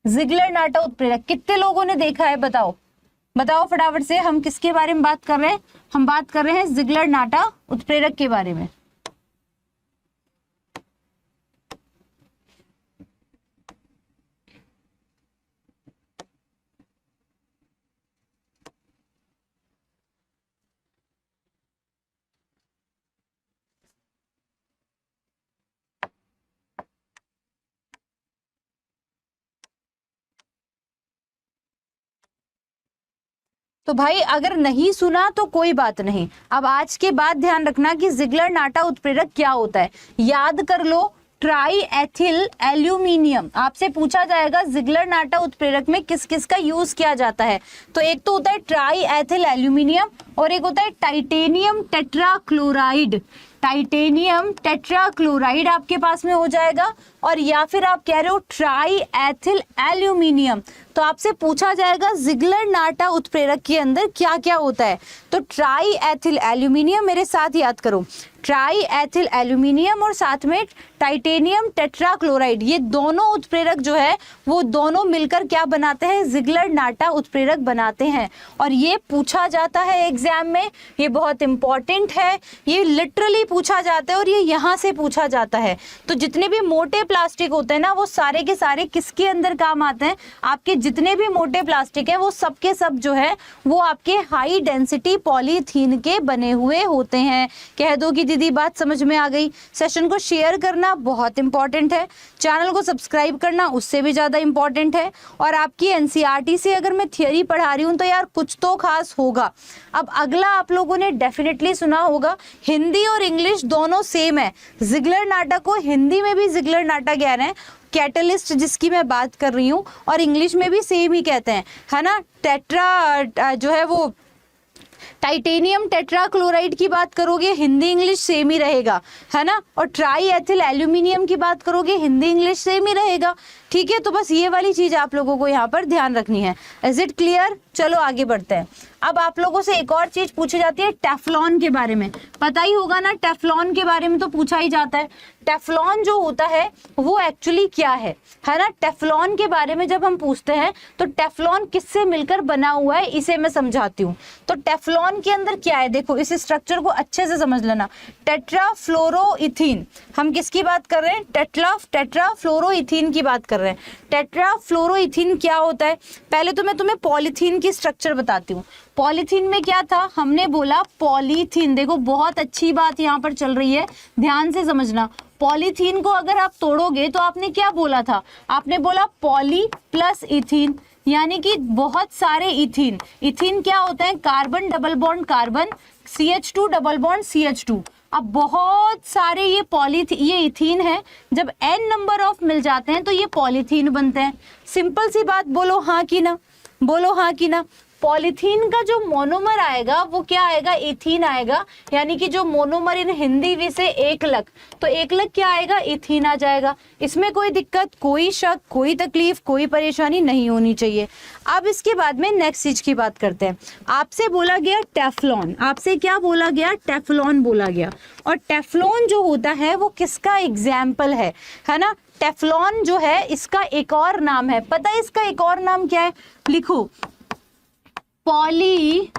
[SPEAKER 1] जिगलर नाटा उत्प्रेरक कितने लोगों ने देखा है, बताओ बताओ फटाफट से। हम किसके बारे में बात कर रहे हैं, हम बात कर रहे हैं जिगलर नाटा उत्प्रेरक के बारे में। तो भाई अगर नहीं सुना तो कोई बात नहीं, अब आज के बाद ध्यान रखना कि जिगलर नाटा उत्प्रेरक क्या होता है, याद कर लो। ट्राई एथिल एल्यूमिनियम आपसे पूछा जाएगा जिगलर नाटा उत्प्रेरक में किस किस का यूज किया जाता है, तो एक तो होता है ट्राई एथिल एल्यूमिनियम और एक होता है टाइटेनियम टेट्राक्लोराइड। टाइटेनियम टेट्राक्लोराइड आपके पास में हो जाएगा। और या फिर आप कह रहे हो ट्राई एथिल एल्यूमिनियम, तो आपसे पूछा जाएगा जिगलर नाटा उत्प्रेरक के अंदर क्या क्या होता है। तो ट्राई एथिल एल्यूमिनियम, मेरे साथ याद करो, ट्राई एथिल एल्यूमिनियम और साथ में टाइटेनियम टेट्राक्लोराइड, ये दोनों उत्प्रेरक जो है वो दोनों मिलकर क्या बनाते हैं, जिगलर नाटा उत्प्रेरक बनाते हैं। और ये पूछा जाता है एग्जाम में, ये बहुत इंपॉर्टेंट है, ये लिटरली पूछा जाता है और ये यहाँ से पूछा जाता है। तो जितने भी मोटे प्लास्टिक होते हैं ना, वो सारे के सारे किसके अंदर काम आते हैं, आपके जितने भी मोटे प्लास्टिक हैं वो सब के सब जो है वो आपके हाई डेंसिटी पॉलीथीन के बने हुए होते हैं। कह दो कि दीदी बात समझ में आ गई। सेशन को शेयर करना बहुत इंपॉर्टेंट है, चैनल को सब्सक्राइब करना उससे भी ज्यादा इंपॉर्टेंट है। और आपकी एनसीईआरटी से अगर मैं थियरी पढ़ा रही हूँ तो यार कुछ तो खास होगा। अब अगला आप लोगों ने डेफिनेटली सुना होगा, हिंदी और इंग्लिश दोनों सेम है। जिगलर नाटा को हिंदी में भी जिगलर नाटा कह रहे हैं, कैटलिस्ट जिसकी मैं बात कर रही हूँ, और इंग्लिश में भी सेम ही कहते हैं, है ना। टेट्रा जो है वो टाइटेनियम टेट्राक्लोराइड की बात करोगे हिंदी इंग्लिश सेम ही रहेगा, है ना। और ट्राई एथिल एल्यूमिनियम की बात करोगे हिंदी इंग्लिश सेम ही रहेगा। ठीक है, तो बस ये वाली चीज आप लोगों को यहाँ पर ध्यान रखनी है। Is it clear? चलो आगे बढ़ते हैं। अब आप लोगों से एक और चीज पूछी जाती है टेफ्लॉन के बारे में, पता ही होगा ना, टेफ्लॉन के बारे में तो पूछा ही जाता है। टेफ्लॉन जो होता है वो एक्चुअली क्या है ना। टेफ्लॉन के बारे में जब हम पूछते हैं तो टेफ्लॉन किससे मिलकर बना हुआ है, इसे मैं समझाती हूँ। तो टेफ्लॉन के अंदर क्या है, देखो इस स्ट्रक्चर को अच्छे से समझ लेना। टेट्राफ्लोरोइथीन, हम किसकी बात कर रहे हैं, टेट्राफ्लोरोइथीन की बात कर रहे हैं। टेट्राफ्लोरोइथीन क्या होता है, पहले तो मैं तुम्हें पॉलीथीन की स्ट्रक्चर बताती हूँ। पॉलीथीन में क्या था, हमने बोला पॉलीथीन, देखो बहुत अच्छी बात यहाँ पर चल रही है, ध्यान से समझना। पॉलीथीन को अगर आप तोड़ोगे तो आपने क्या बोला था, आपने बोला पॉली प्लस इथीन, यानी कि बहुत सारे इथीन। इथीन क्या होता है, carbon double bond carbon, CH2 double bond CH2। अब बहुत सारे ये इथीन है, जब n नंबर ऑफ मिल जाते हैं तो ये पॉलीथीन बनते हैं। सिंपल सी बात, बोलो हाँ कि ना, बोलो हाँ कि ना। पॉलीथीन का जो मोनोमर आएगा वो क्या आएगा, इथीन आएगा, यानी कि जो मोनोमर इन हिंदी में से एक लग, तो एक लग क्या आएगा, इथीन आ जाएगा। इसमें कोई दिक्कत, कोई शक, कोई तकलीफ, कोई परेशानी नहीं होनी चाहिए। अब इसके बाद में नेक्स्ट चीज की बात करते हैं। आपसे बोला गया टेफ्लॉन, आपसे क्या बोला गया, टेफ्लॉन बोला गया। और टेफ्लॉन जो होता है वो किसका एग्जाम्पल है ना। टेफ्लॉन जो है इसका एक और नाम है, पता है इसका एक और नाम क्या है, लिखो, पॉली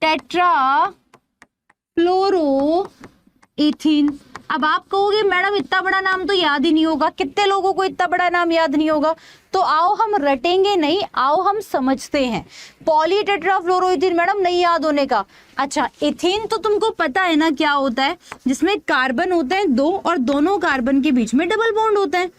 [SPEAKER 1] टेट्रा फ्लोरोइथीन। अब आप कहोगे मैडम इतना बड़ा नाम तो याद ही नहीं होगा, कितने लोगों को इतना बड़ा नाम याद नहीं होगा। तो आओ हम रटेंगे नहीं, आओ हम समझते हैं। पॉली टेट्रा फ्लोरोइथीन मैडम नहीं याद होने का। अच्छा, इथीन तो तुमको पता है ना क्या होता है, जिसमें कार्बन होते हैं 2 और दोनों कार्बन के बीच में डबल बॉन्ड होते हैं।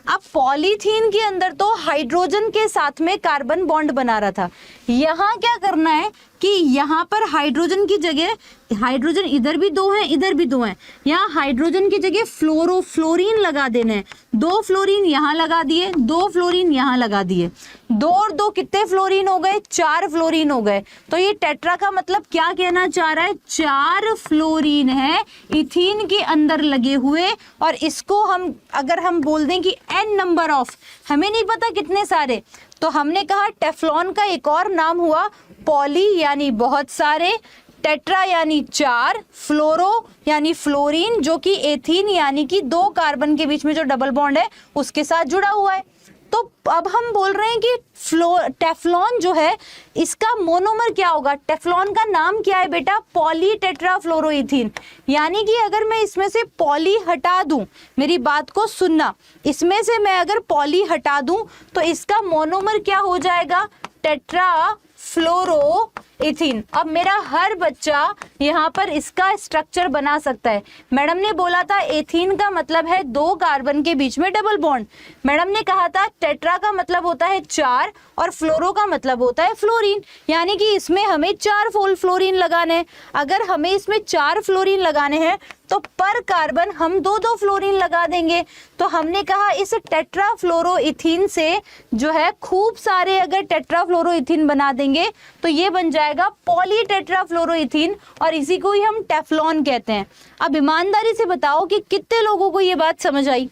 [SPEAKER 1] अब पॉलीथीन के अंदर तो हाइड्रोजन के साथ में कार्बन बॉन्ड बना रहा था, यहाँ क्या करना है कि यहाँ पर हाइड्रोजन की जगह, हाइड्रोजन इधर भी 2 हैं इधर भी 2 हैं, यहाँ हाइड्रोजन की जगह फ्लोरीन लगा देना है। 2 फ्लोरीन यहाँ लगा दिए, 2 फ्लोरीन यहाँ लगा दिए, 2 और 2 कितने फ्लोरीन हो गए, 4 फ्लोरीन हो गए। तो ये टेट्रा का मतलब क्या कहना चाह रहा है, 4 फ्लोरीन है इथीन के अंदर लगे हुए। और इसको हम अगर हम बोल दें कि n नंबर ऑफ, हमें नहीं पता कितने सारे, तो हमने कहा टेफ्लॉन का एक और नाम हुआ पॉली यानी बहुत सारे, टेट्रा यानी 4, फ्लोरो यानी फ्लोरीन जो कि एथीन यानी कि 2 कार्बन के बीच में जो डबल बॉन्ड है उसके साथ जुड़ा हुआ है। तो अब हम बोल रहे हैं कि टेफ्लॉन जो है इसका मोनोमर क्या होगा, टेफ्लॉन का नाम क्या है बेटा, पॉली टेट्रा फ्लोरोइथीन। यानी कि अगर मैं इसमें से पॉली हटा दूं, मेरी बात को सुनना, इसमें से मैं अगर पॉली हटा दूं तो इसका मोनोमर क्या हो जाएगा, टेट्रा फ्लोरोइथीन। अब मेरा हर बच्चा यहाँ पर इसका स्ट्रक्चर बना सकता है। मैडम ने बोला था एथीन का मतलब है 2 कार्बन के बीच में डबल बॉन्ड, मैडम ने कहा था टेट्रा का मतलब होता है 4 और फ्लोरो का मतलब होता है फ्लोरीन, यानी कि इसमें हमें 4 फ्लोरीन लगाने हैं। अगर हमें इसमें 4 फ्लोरीन लगाने हैं तो पर कार्बन हम 2-2 फ्लोरीन लगा देंगे। तो हमने कहा इस टेट्राफ्लोरोइथीन से जो है खूब सारे अगर टेट्राफ्लोरोइथीन बना देंगे तो ये बन जाएगा पॉली टेट्राफ्लोरोइथीन, और इसी को ही हम टेफ्लॉन कहते हैं। अब ईमानदारी से बताओ कि कितने लोगों को ये बात समझ आई?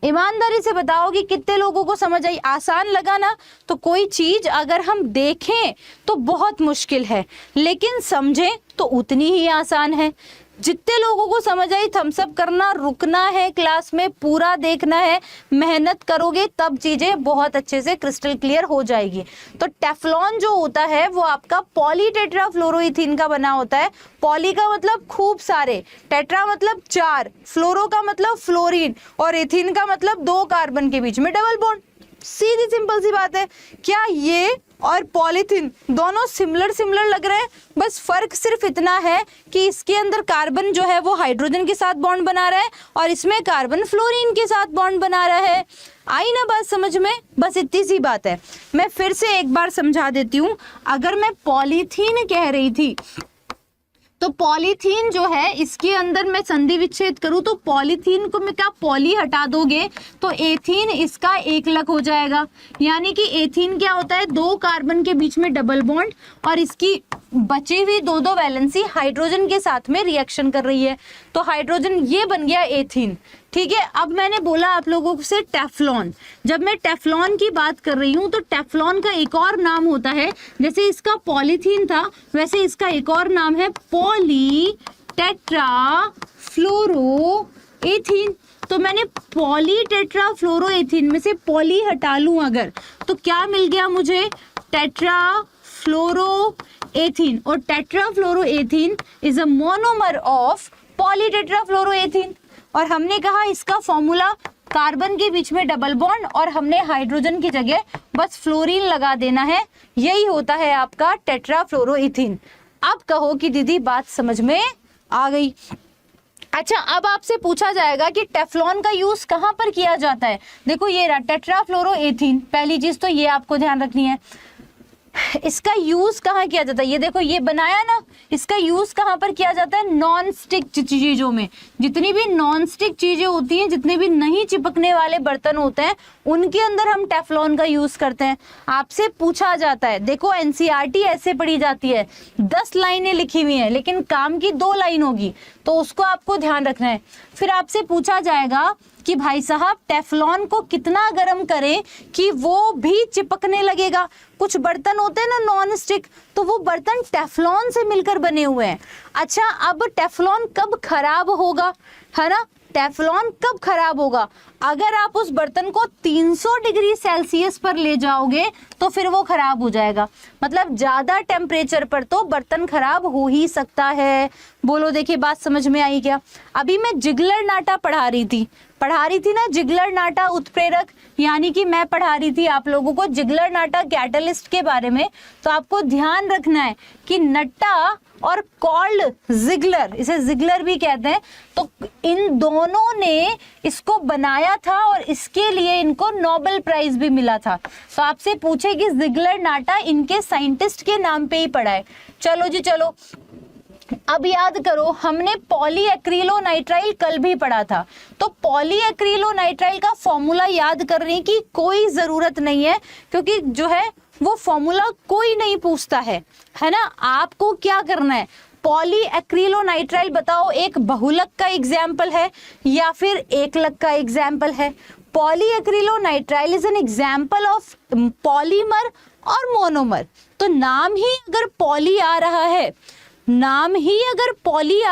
[SPEAKER 1] ईमानदारी से बताओ कि कितने लोगों को समझ आई? आसान लगा ना? तो कोई चीज अगर हम देखें तो बहुत मुश्किल है, लेकिन समझें तो उतनी ही आसान है। जितने लोगों को समझ आई थम्स अप करना, रुकना है क्लास में, पूरा देखना है, मेहनत करोगे तब चीजें बहुत अच्छे से क्रिस्टल क्लियर हो जाएगी। तो टेफ्लॉन जो होता है वो आपका पॉली टेट्राफ्लोरोइथीन का बना होता है। पॉली का मतलब खूब सारे, टेट्रा मतलब 4, फ्लोरो का मतलब फ्लोरीन, और इथीन का मतलब 2 कार्बन के बीच में डबल बॉन्ड। सीधी सिंपल सी बात है। क्या ये और पॉलीथीन दोनों सिमिलर लग रहे हैं? बस फर्क सिर्फ इतना है कि इसके अंदर कार्बन जो है वो हाइड्रोजन के साथ बॉन्ड बना रहा है और इसमें कार्बन फ्लोरीन के साथ बॉन्ड बना रहा है। आई ना बात समझ में? बस इतनी सी बात है। मैं फिर से एक बार समझा देती हूँ। अगर मैं पॉलीथीन कह रही थी तो पॉलीथीन जो है इसके अंदर मैं संधि विच्छेद करूं तो पॉलीथीन को मैं क्या पॉली हटा दोगे तो एथीन इसका एकलक हो जाएगा। यानी कि एथीन क्या होता है? 2 कार्बन के बीच में डबल बॉन्ड और इसकी बची हुई 2-2 वैलेंसी हाइड्रोजन के साथ में रिएक्शन कर रही है। तो हाइड्रोजन ये बन गया एथीन। ठीक है। अब मैंने बोला आप लोगों से टेफ्लॉन। जब मैं टेफ्लॉन की बात कर रही हूं तो टेफ्लॉन का एक और नाम होता है, जैसे इसका पॉलीथीन था वैसे इसका एक और नाम है पॉली टेट्राफ्लोरोएथीन। तो मैंने पॉली टेट्राफ्लोरोएथीन में से पॉली हटा लूं अगर तो क्या मिल गया मुझे? टेट्राफ्लोरोएथीन। और tetrafluoroethene is a monomer of poly tetrafluoroethene. और हमने कहा इसका फॉर्मूला कार्बन के बीच में डबल बॉन्ड और हमने हाइड्रोजन की जगह बस फ्लोरीन लगा देना है। यही होता है आपका टेट्राफ्लोरोइथीन। अब कहो कि दीदी बात समझ में आ गई। अच्छा, अब आपसे पूछा जाएगा कि टेफ्लॉन का यूज कहां पर किया जाता है। देखो ये रहा टेट्राफ्लोरोएथीन। पहली चीज तो ये आपको ध्यान रखनी है, इसका यूज कहाँ किया जाता है। ये देखो ये बनाया ना, इसका यूज कहाँ पर किया जाता है? नॉन स्टिक चीजों में। जितनी भी नॉन स्टिक चीजें होती हैं, जितने भी नहीं चिपकने वाले बर्तन होते हैं, उनके अंदर हम टेफ्लॉन का यूज करते हैं। आपसे पूछा जाता है, देखो एनसीईआरटी ऐसे पढ़ी जाती है, 10 लाइनें लिखी हुई हैं लेकिन काम की 2 लाइन होगी, तो उसको आपको ध्यान रखना है। फिर आपसे पूछा जाएगा कि भाई साहब टेफ्लॉन को कितना गर्म करें कि वो भी चिपकने लगेगा। कुछ बर्तन होते हैं ना नॉन स्टिक, तो वो बर्तन टेफ्लॉन से मिलकर बने हुए हैं। अच्छा, अब टेफ्लॉन कब खराब होगा, है ना? टेफ्लॉन कब खराब होगा? अगर आप उस बर्तन को 300 डिग्री सेल्सियस पर ले जाओगे तो फिर वो खराब हो जाएगा। मतलब ज्यादा टेम्परेचर पर तो बर्तन खराब हो ही सकता है। बोलो, देखिए बात समझ में आई क्या? अभी मैं जिगलर नाटा पढ़ा रही थी ना, जिगलर नाटा उत्प्रेरक, यानी कि मैं पढ़ा रही थी आप लोगों को जिगलर नाटा कैटलिस्ट के बारे में। तो आपको ध्यान रखना है कि नट्टा और कॉल्ड जिगलर, इसे जिगलर भी कहते हैं, तो इन दोनों ने इसको बनाया था और इसके लिए इनको नोबेल प्राइज भी मिला था। तो आपसे पूछे कि जिगलर नाटा इनके साइंटिस्ट के नाम पे ही पड़ा है। चलो जी चलो, अब याद करो, हमने पॉलीएक्रिलोनाइट्राइल कल भी पढ़ा था। तो पॉलीएक्रिलोनाइट्राइल का फॉर्मूला याद करने की कोई जरूरत नहीं है, क्योंकि जो है वो फॉर्मूला कोई नहीं पूछता है ना। आपको क्या करना है, पॉलीएक्रिलोनाइट्राइल बताओ एक बहुलक का एग्जाम्पल है या फिर एकलक का एग्जाम्पल है। Polyacrylonitrile is an example of polymer और मोनोमर। तो नाम ही अगर पॉली आ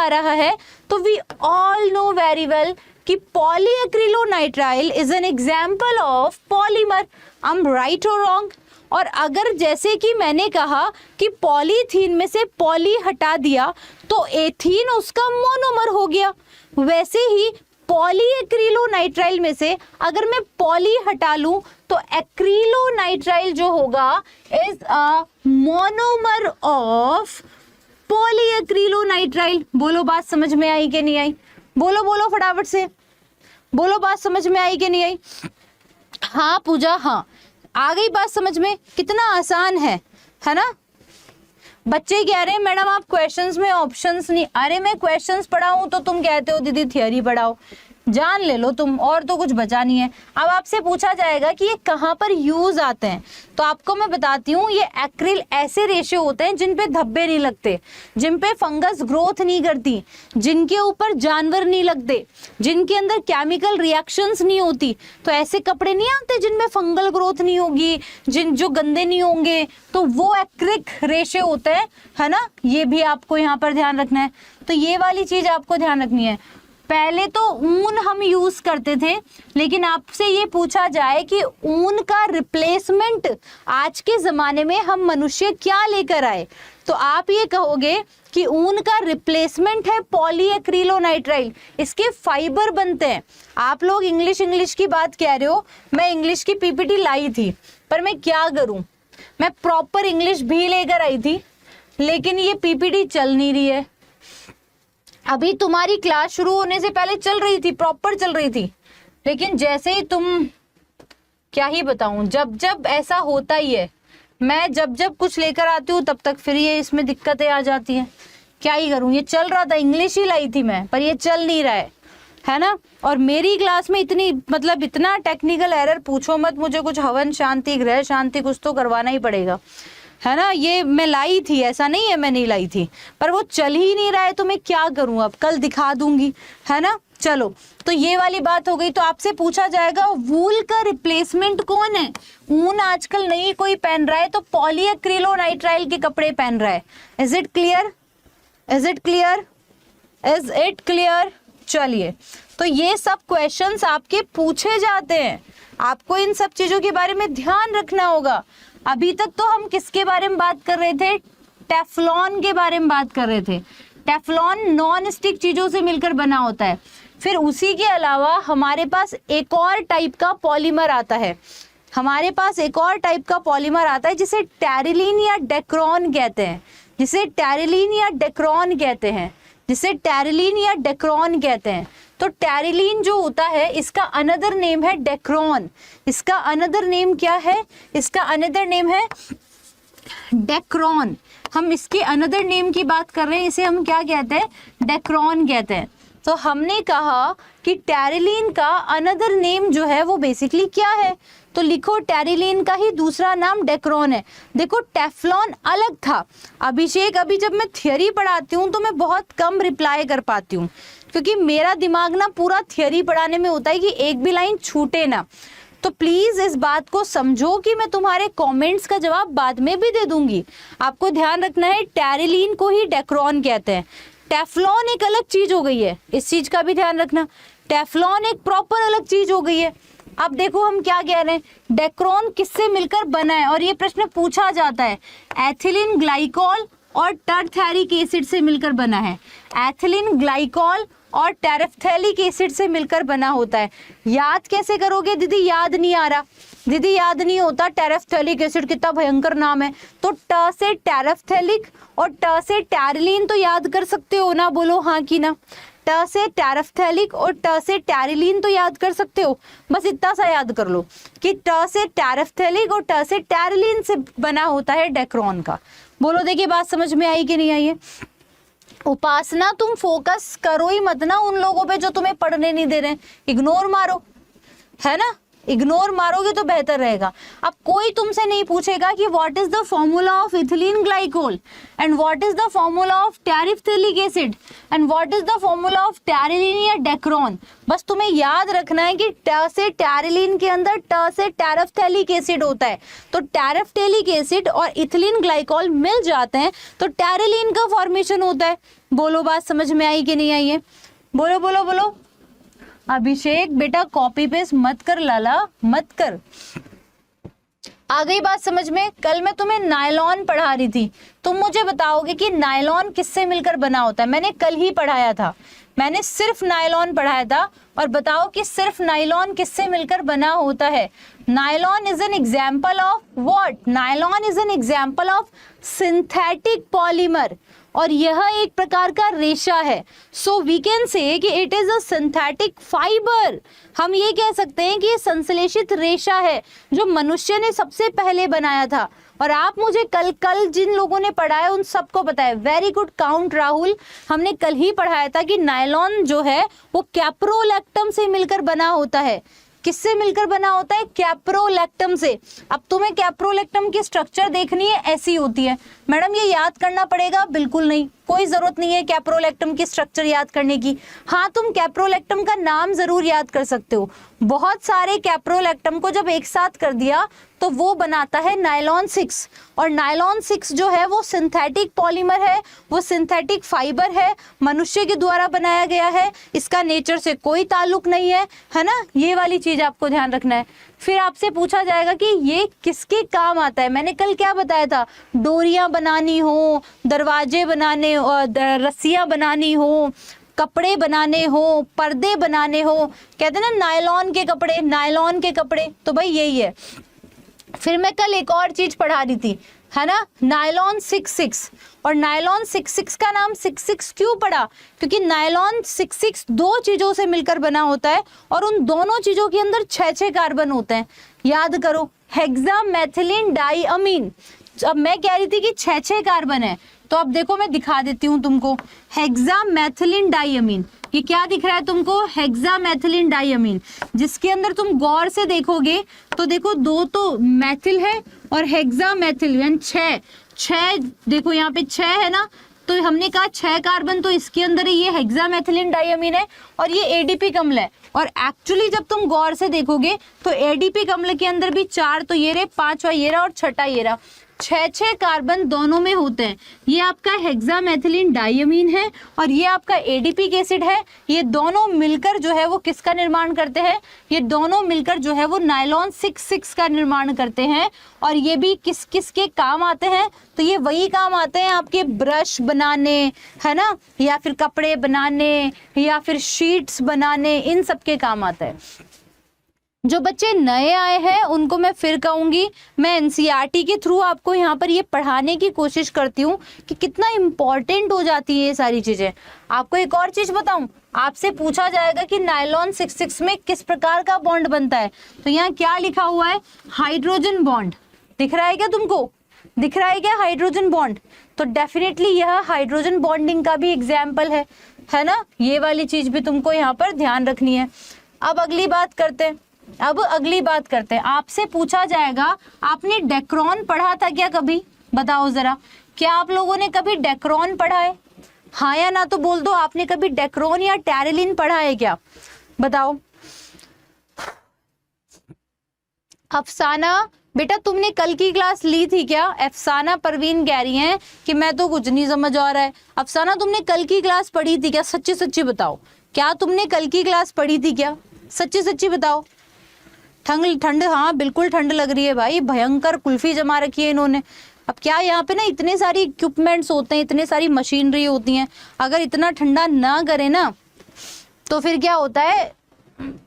[SPEAKER 1] रहा है, तो we all know very well कि polyacrylonitrile is an example of polymer. I am right और रॉन्ग? और अगर जैसे कि मैंने कहा कि पॉलीथीन में से पॉली हटा दिया तो एथीन उसका मोनोमर हो गया, वैसे ही पॉलीएक्रिलोनाइट्राइल में से अगर मैं पॉली हटा लूं तो एक्रिलोनाइट्राइल जो होगा इज अ मोनोमर ऑफ पॉलीएक्रिलोनाइट्राइल। बोलो बात समझ में आई कि नहीं आई? बोलो फटाफट से बोलो, बात समझ में आई कि नहीं आई? हाँ पूजा, हाँ आ गई बात समझ में? कितना आसान है ना? बच्चे कह रहे हैं मैडम आप क्वेश्चंस में ऑप्शंस नहीं, अरे मैं क्वेश्चंस पढ़ाऊं तो तुम कहते हो दीदी थियरी पढ़ाओ, जान ले लो तुम, और तो कुछ बचा नहीं है। अब आपसे पूछा जाएगा कि ये कहाँ पर यूज आते हैं, तो आपको मैं बताती हूँ, ये एक्रिल ऐसे रेशे होते हैं जिन पे धब्बे नहीं लगते, जिन पे फंगस ग्रोथ नहीं करती, जिनके ऊपर जानवर नहीं लगते, जिनके अंदर केमिकल रिएक्शंस नहीं होती। तो ऐसे कपड़े नहीं आते जिनमें फंगल ग्रोथ नहीं होगी, जो गंदे नहीं होंगे, तो वो एक्रिक रेशे होते हैं, है ना। ये भी आपको यहाँ पर ध्यान रखना है। तो ये वाली चीज आपको ध्यान रखनी है। पहले तो ऊन हम यूज करते थे, लेकिन आपसे ये पूछा जाए कि ऊन का रिप्लेसमेंट आज के जमाने में हम मनुष्य क्या लेकर आए, तो आप ये कहोगे कि ऊन का रिप्लेसमेंट है पॉलीएक्रिलोनाइट्राइल, इसके फाइबर बनते हैं। आप लोग इंग्लिश की बात कह रहे हो, मैं इंग्लिश की पीपीटी लाई थी, पर मैं क्या करूं, मैं प्रॉपर इंग्लिश भी लेकर आई थी, लेकिन ये पीपीटी चल नहीं रही है। अभी तुम्हारी क्लास शुरू होने से पहले चल रही थी, प्रॉपर चल रही थी, लेकिन जैसे ही तुम, क्या ही बताऊं, जब जब ऐसा होता ही है, मैं जब जब कुछ लेकर आती हूँ तब तक फिर ये इसमें दिक्कतें आ जाती हैं। क्या ही करूं, ये चल रहा था, इंग्लिश ही लाई थी मैं, पर ये चल नहीं रहा है ना। और मेरी क्लास में इतनी, मतलब इतना टेक्निकल एरर पूछो मत, मुझे कुछ हवन शांति, ग्रह शांति कुछ तो करवाना ही पड़ेगा, है ना। ये मैं लाई थी, ऐसा नहीं है मैं नहीं लाई थी, पर वो चल ही नहीं रहा है, तो मैं क्या करूं, अब कल दिखा दूंगी, है ना। चलो, तो ये वाली बात हो गई। तो आपसे पूछा जाएगा वूल का रिप्लेसमेंट कौन है, ऊन आजकल नहीं कोई पहन रहा है, तो पॉलीएक्रिलोनाइट्राइल के कपड़े पहन रहा है। Is it clear, is it clear, is it clear. चलिए, तो ये सब क्वेश्चंस आपके पूछे जाते हैं, आपको इन सब चीजों के बारे में ध्यान रखना होगा। अभी तक तो हम किसके बारे में बात कर रहे थे, टेफ्लॉन के बारे में बात कर रहे थे। टेफ्लॉन नॉन स्टिक चीजों से मिलकर बना होता है। फिर उसी के अलावा हमारे पास एक और टाइप का पॉलीमर आता है, हमारे पास एक और टाइप का पॉलीमर आता है जिसे टेरिलीन या डेक्रॉन कहते हैं, जिसे टेरिलीन या डेक्रॉन कहते हैं, जिसे टेरिलीन या डेक्रॉन कहते हैं। तो टेरिलीन जो होता है, इसका अनदर नेम है डेक्रॉन। इसका अनदर नेम क्या है, इसका अनदर नेम है डेक्रॉन। हम इसके अनदर नेम की बात कर रहे हैं, इसे हम क्या कहते हैं, डेक्रॉन कहते हैं। तो हमने कहा कि टेरिलीन का अनदर नेम जो है वो बेसिकली क्या है, तो लिखो टेरिलीन का ही दूसरा नाम डेक्रॉन है। देखो टेफ्लॉन अलग था। अभिषेक, अभी जब मैं थियरी पढ़ाती हूँ तो मैं बहुत कम रिप्लाई कर पाती हूँ, क्योंकि मेरा दिमाग ना पूरा थियरी पढ़ाने में होता है कि एक भी लाइन छूटे ना। तो प्लीज इस बात को समझो कि मैं तुम्हारे कमेंट्स का जवाब बाद में भी दे दूंगी। आपको ध्यान रखना है, टेरिलीन को ही डेक्रॉन कहते हैं। टेफ्लॉन एक अलग चीज हो गई है, इस चीज का भी ध्यान रखना। टेफ्लॉन एक प्रॉपर अलग चीज हो गई है। अब देखो हम क्या कह रहे हैं, डेक्रॉन किससे मिलकर बना है, और ये प्रश्न पूछा जाता है। एथिलीन ग्लाइकॉल और टरथैरिक एसिड से मिलकर बना है। एथिलीन ग्लाइकॉल और टेरेफ्थैलिक एसिड से मिलकर बना होता है। याद कैसे करोगे दीदी, याद नहीं आ रहा, दीदी याद नहीं होता। टेरेफ्थैलिक एसिड कितना भयंकर नाम है, तो ट से टेरेफ्थैलिक और ट से टेरिलीन तो याद कर सकते हो ना, बोलो हाँ कि ना। ट से टेरेफ्थैलिक और ट से टेरिलीन तो याद कर सकते हो, बस इतना सा याद कर लो कि ट से टेरेफ्थैलिक और ट से टेरिलीन से बना होता है डेक्रॉन का। बोलो देखिए बात समझ में आई कि नहीं आई है। उपासना, तुम फोकस करो ही मत ना उन लोगों पे जो तुम्हें पढ़ने नहीं दे रहे हैं, इग्नोर मारो, है ना, इग्नोर मारोगे तो बेहतर रहेगा। अब कोई तुमसे नहीं पूछेगा कि what is the formula of ethylene glycol and what is the formula of terephthalic acid and what is the formula of terylene या डेक्रॉन। बस तुम्हें याद रखना है कि ट से टेरिलीन के अंदर ट से टेरिफ्थैलिक एसिड होता है, तो टेरिफ्थैलिक एसिड और इथिलीन ग्लाइकोल मिल जाते हैं तो टेरिलीन का फॉर्मेशन होता है। बोलो बात समझ में आई कि नहीं आई है, बोलो बोलो बोलो। अभिषेक बेटा कॉपी पेस्ट मत कर लाला, मत कर। आ गई बात समझ में। कल मैं तुम्हें नायलॉन पढ़ा रही थी, तुम मुझे बताओगे कि नायलॉन किससे मिलकर बना होता है। मैंने कल ही पढ़ाया था, मैंने सिर्फ नायलॉन पढ़ाया था, और बताओ कि सिर्फ नायलॉन किससे मिलकर बना होता है। Nylon is an example of what, nylon is an example of synthetic polymer, और यह एक प्रकार का रेशा है। सो वी कैन से कि it is a synthetic fibre. हम ये कह सकते हैं कि ये संश्लेषित रेशा है जो मनुष्य ने सबसे पहले बनाया था, और आप मुझे कल कल जिन लोगों ने पढ़ा है उन सबको पता है। वेरी गुड काउंट राहुल, हमने कल ही पढ़ाया था कि नायलॉन जो है वो कैप्रोलैक्टम से मिलकर बना होता है। किससे मिलकर बना होता है? कैप्रोलैक्टम से। अब तुम्हें कैप्रोलैक्टम की स्ट्रक्चर देखनी है, ऐसी होती है। मैडम ये याद करना पड़ेगा? बिल्कुल नहीं, कोई जरूरत नहीं है कैप्रोलैक्टम की स्ट्रक्चर याद करने की। हाँ, तुम कैप्रोलैक्टम का नाम जरूर याद कर सकते हो। बहुत सारे कैप्रोलैक्टम को जब एक साथ कर दिया तो वो बनाता है नायलॉन 6। और नायलॉन 6 जो है वो सिंथेटिक पॉलीमर है, वो सिंथेटिक फाइबर है, मनुष्य के द्वारा बनाया गया है, इसका नेचर से कोई ताल्लुक नहीं है ना। ये वाली चीज आपको ध्यान रखना है। फिर आपसे पूछा जाएगा कि ये किसके काम आता है। मैंने कल क्या बताया था? डोरियां बनानी हो, दरवाजे बनाने, रस्सियां बनानी हो, कपड़े बनाने हो, पर्दे बनाने हो, कहते हैं ना नायलॉन के कपड़े, नायलॉन के कपड़े, तो भाई यही है। फिर मैं कल एक और चीज पढ़ा रही थी, है ना, नायलॉन 66। और नायलॉन 66 का नाम 66 क्यों पड़ा? क्योंकि नायलॉन 66 दो चीजों से मिलकर बना होता है और उन दोनों चीजों के अंदर 6 कार्बन होते हैं। याद करो, हेक्सामेथिलीन डाइअमीन। अब मैं कह रही थी कि 6 कार्बन है, तो अब देखो मैं दिखा देती हूँ तुमको। हेक्सामेथिलीन डाइअमीन, ये क्या दिख रहा है तुमको? हेक्सामेथिलीन डाइअमीन, जिसके अंदर तुम गौर से देखोगे तो देखो 2 तो मैथिल है और हेक्सामेथिल यानी 6 देखो यहाँ पे 6 है ना, तो हमने कहा 6 कार्बन तो इसके अंदर है, ये हेक्सामेथिलीन डाइअमीन है और ये एडीपी कम्ल है। और एक्चुअली जब तुम गौर से देखोगे तो एडीपी कम्ल के अंदर भी 4 तो ये रहे, 5वां ये रहा और 6ठा ये रहा। 6 कार्बन दोनों में होते हैं। ये आपका हेक्सामेथिलीन डाइअमीन है और ये आपका एडीपी एसिड है। ये दोनों मिलकर जो है वो किसका निर्माण करते हैं? ये दोनों मिलकर जो है वो नायलॉन 66 का निर्माण करते हैं। और ये भी किस किस के काम आते हैं? तो ये वही काम आते हैं आपके ब्रश बनाने, है ना, या फिर कपड़े बनाने या फिर शीट्स बनाने, इन सब के काम आता है। जो बच्चे नए आए हैं उनको मैं फिर कहूंगी, मैं एनसीईआरटी के थ्रू आपको यहाँ पर ये पढ़ाने की कोशिश करती हूँ कि कितना इम्पोर्टेंट हो जाती है ये सारी चीजें। आपको एक और चीज बताऊं, आपसे पूछा जाएगा कि नायलॉन 66 में किस प्रकार का बॉन्ड बनता है, तो यहाँ क्या लिखा हुआ है? Hydrogen bond. दिख रहा है क्या तुमको? दिख रहा है क्या हाइड्रोजन बॉन्ड? तो डेफिनेटली यह हाइड्रोजन बॉन्डिंग का भी एग्जाम्पल है ना। ये वाली चीज भी तुमको यहाँ पर ध्यान रखनी है। अब अगली बात करते हैं, आपसे पूछा जाएगा आपने डेक्रोन पढ़ा था क्या कभी? बताओ जरा, क्या आप लोगों ने कभी डेक्रोन पढ़ा है? हाँ या ना तो बोल दो, आपने कभी डेक्रोन या टैरिलिन पढ़ा है क्या? बताओ। अफसाना बेटा तुमने कल की क्लास ली थी क्या? अफसाना परवीन कह रही हैं कि मैं तो कुछ नहीं समझ आ रहा है। अफसाना तुमने कल की क्लास पढ़ी थी क्या? सच्ची सच्ची बताओ, क्या तुमने कल की क्लास पढ़ी थी क्या? सच्ची सच्ची बताओ। ठंड, हाँ बिल्कुल ठंड लग रही है भाई, भयंकर कुल्फी जमा रखी है इन्होंने। अब क्या यहाँ पे ना इतने सारी इक्विपमेंट्स होते हैं, इतने सारी मशीनरी होती हैं, अगर इतना ठंडा ना करे ना तो फिर क्या होता है,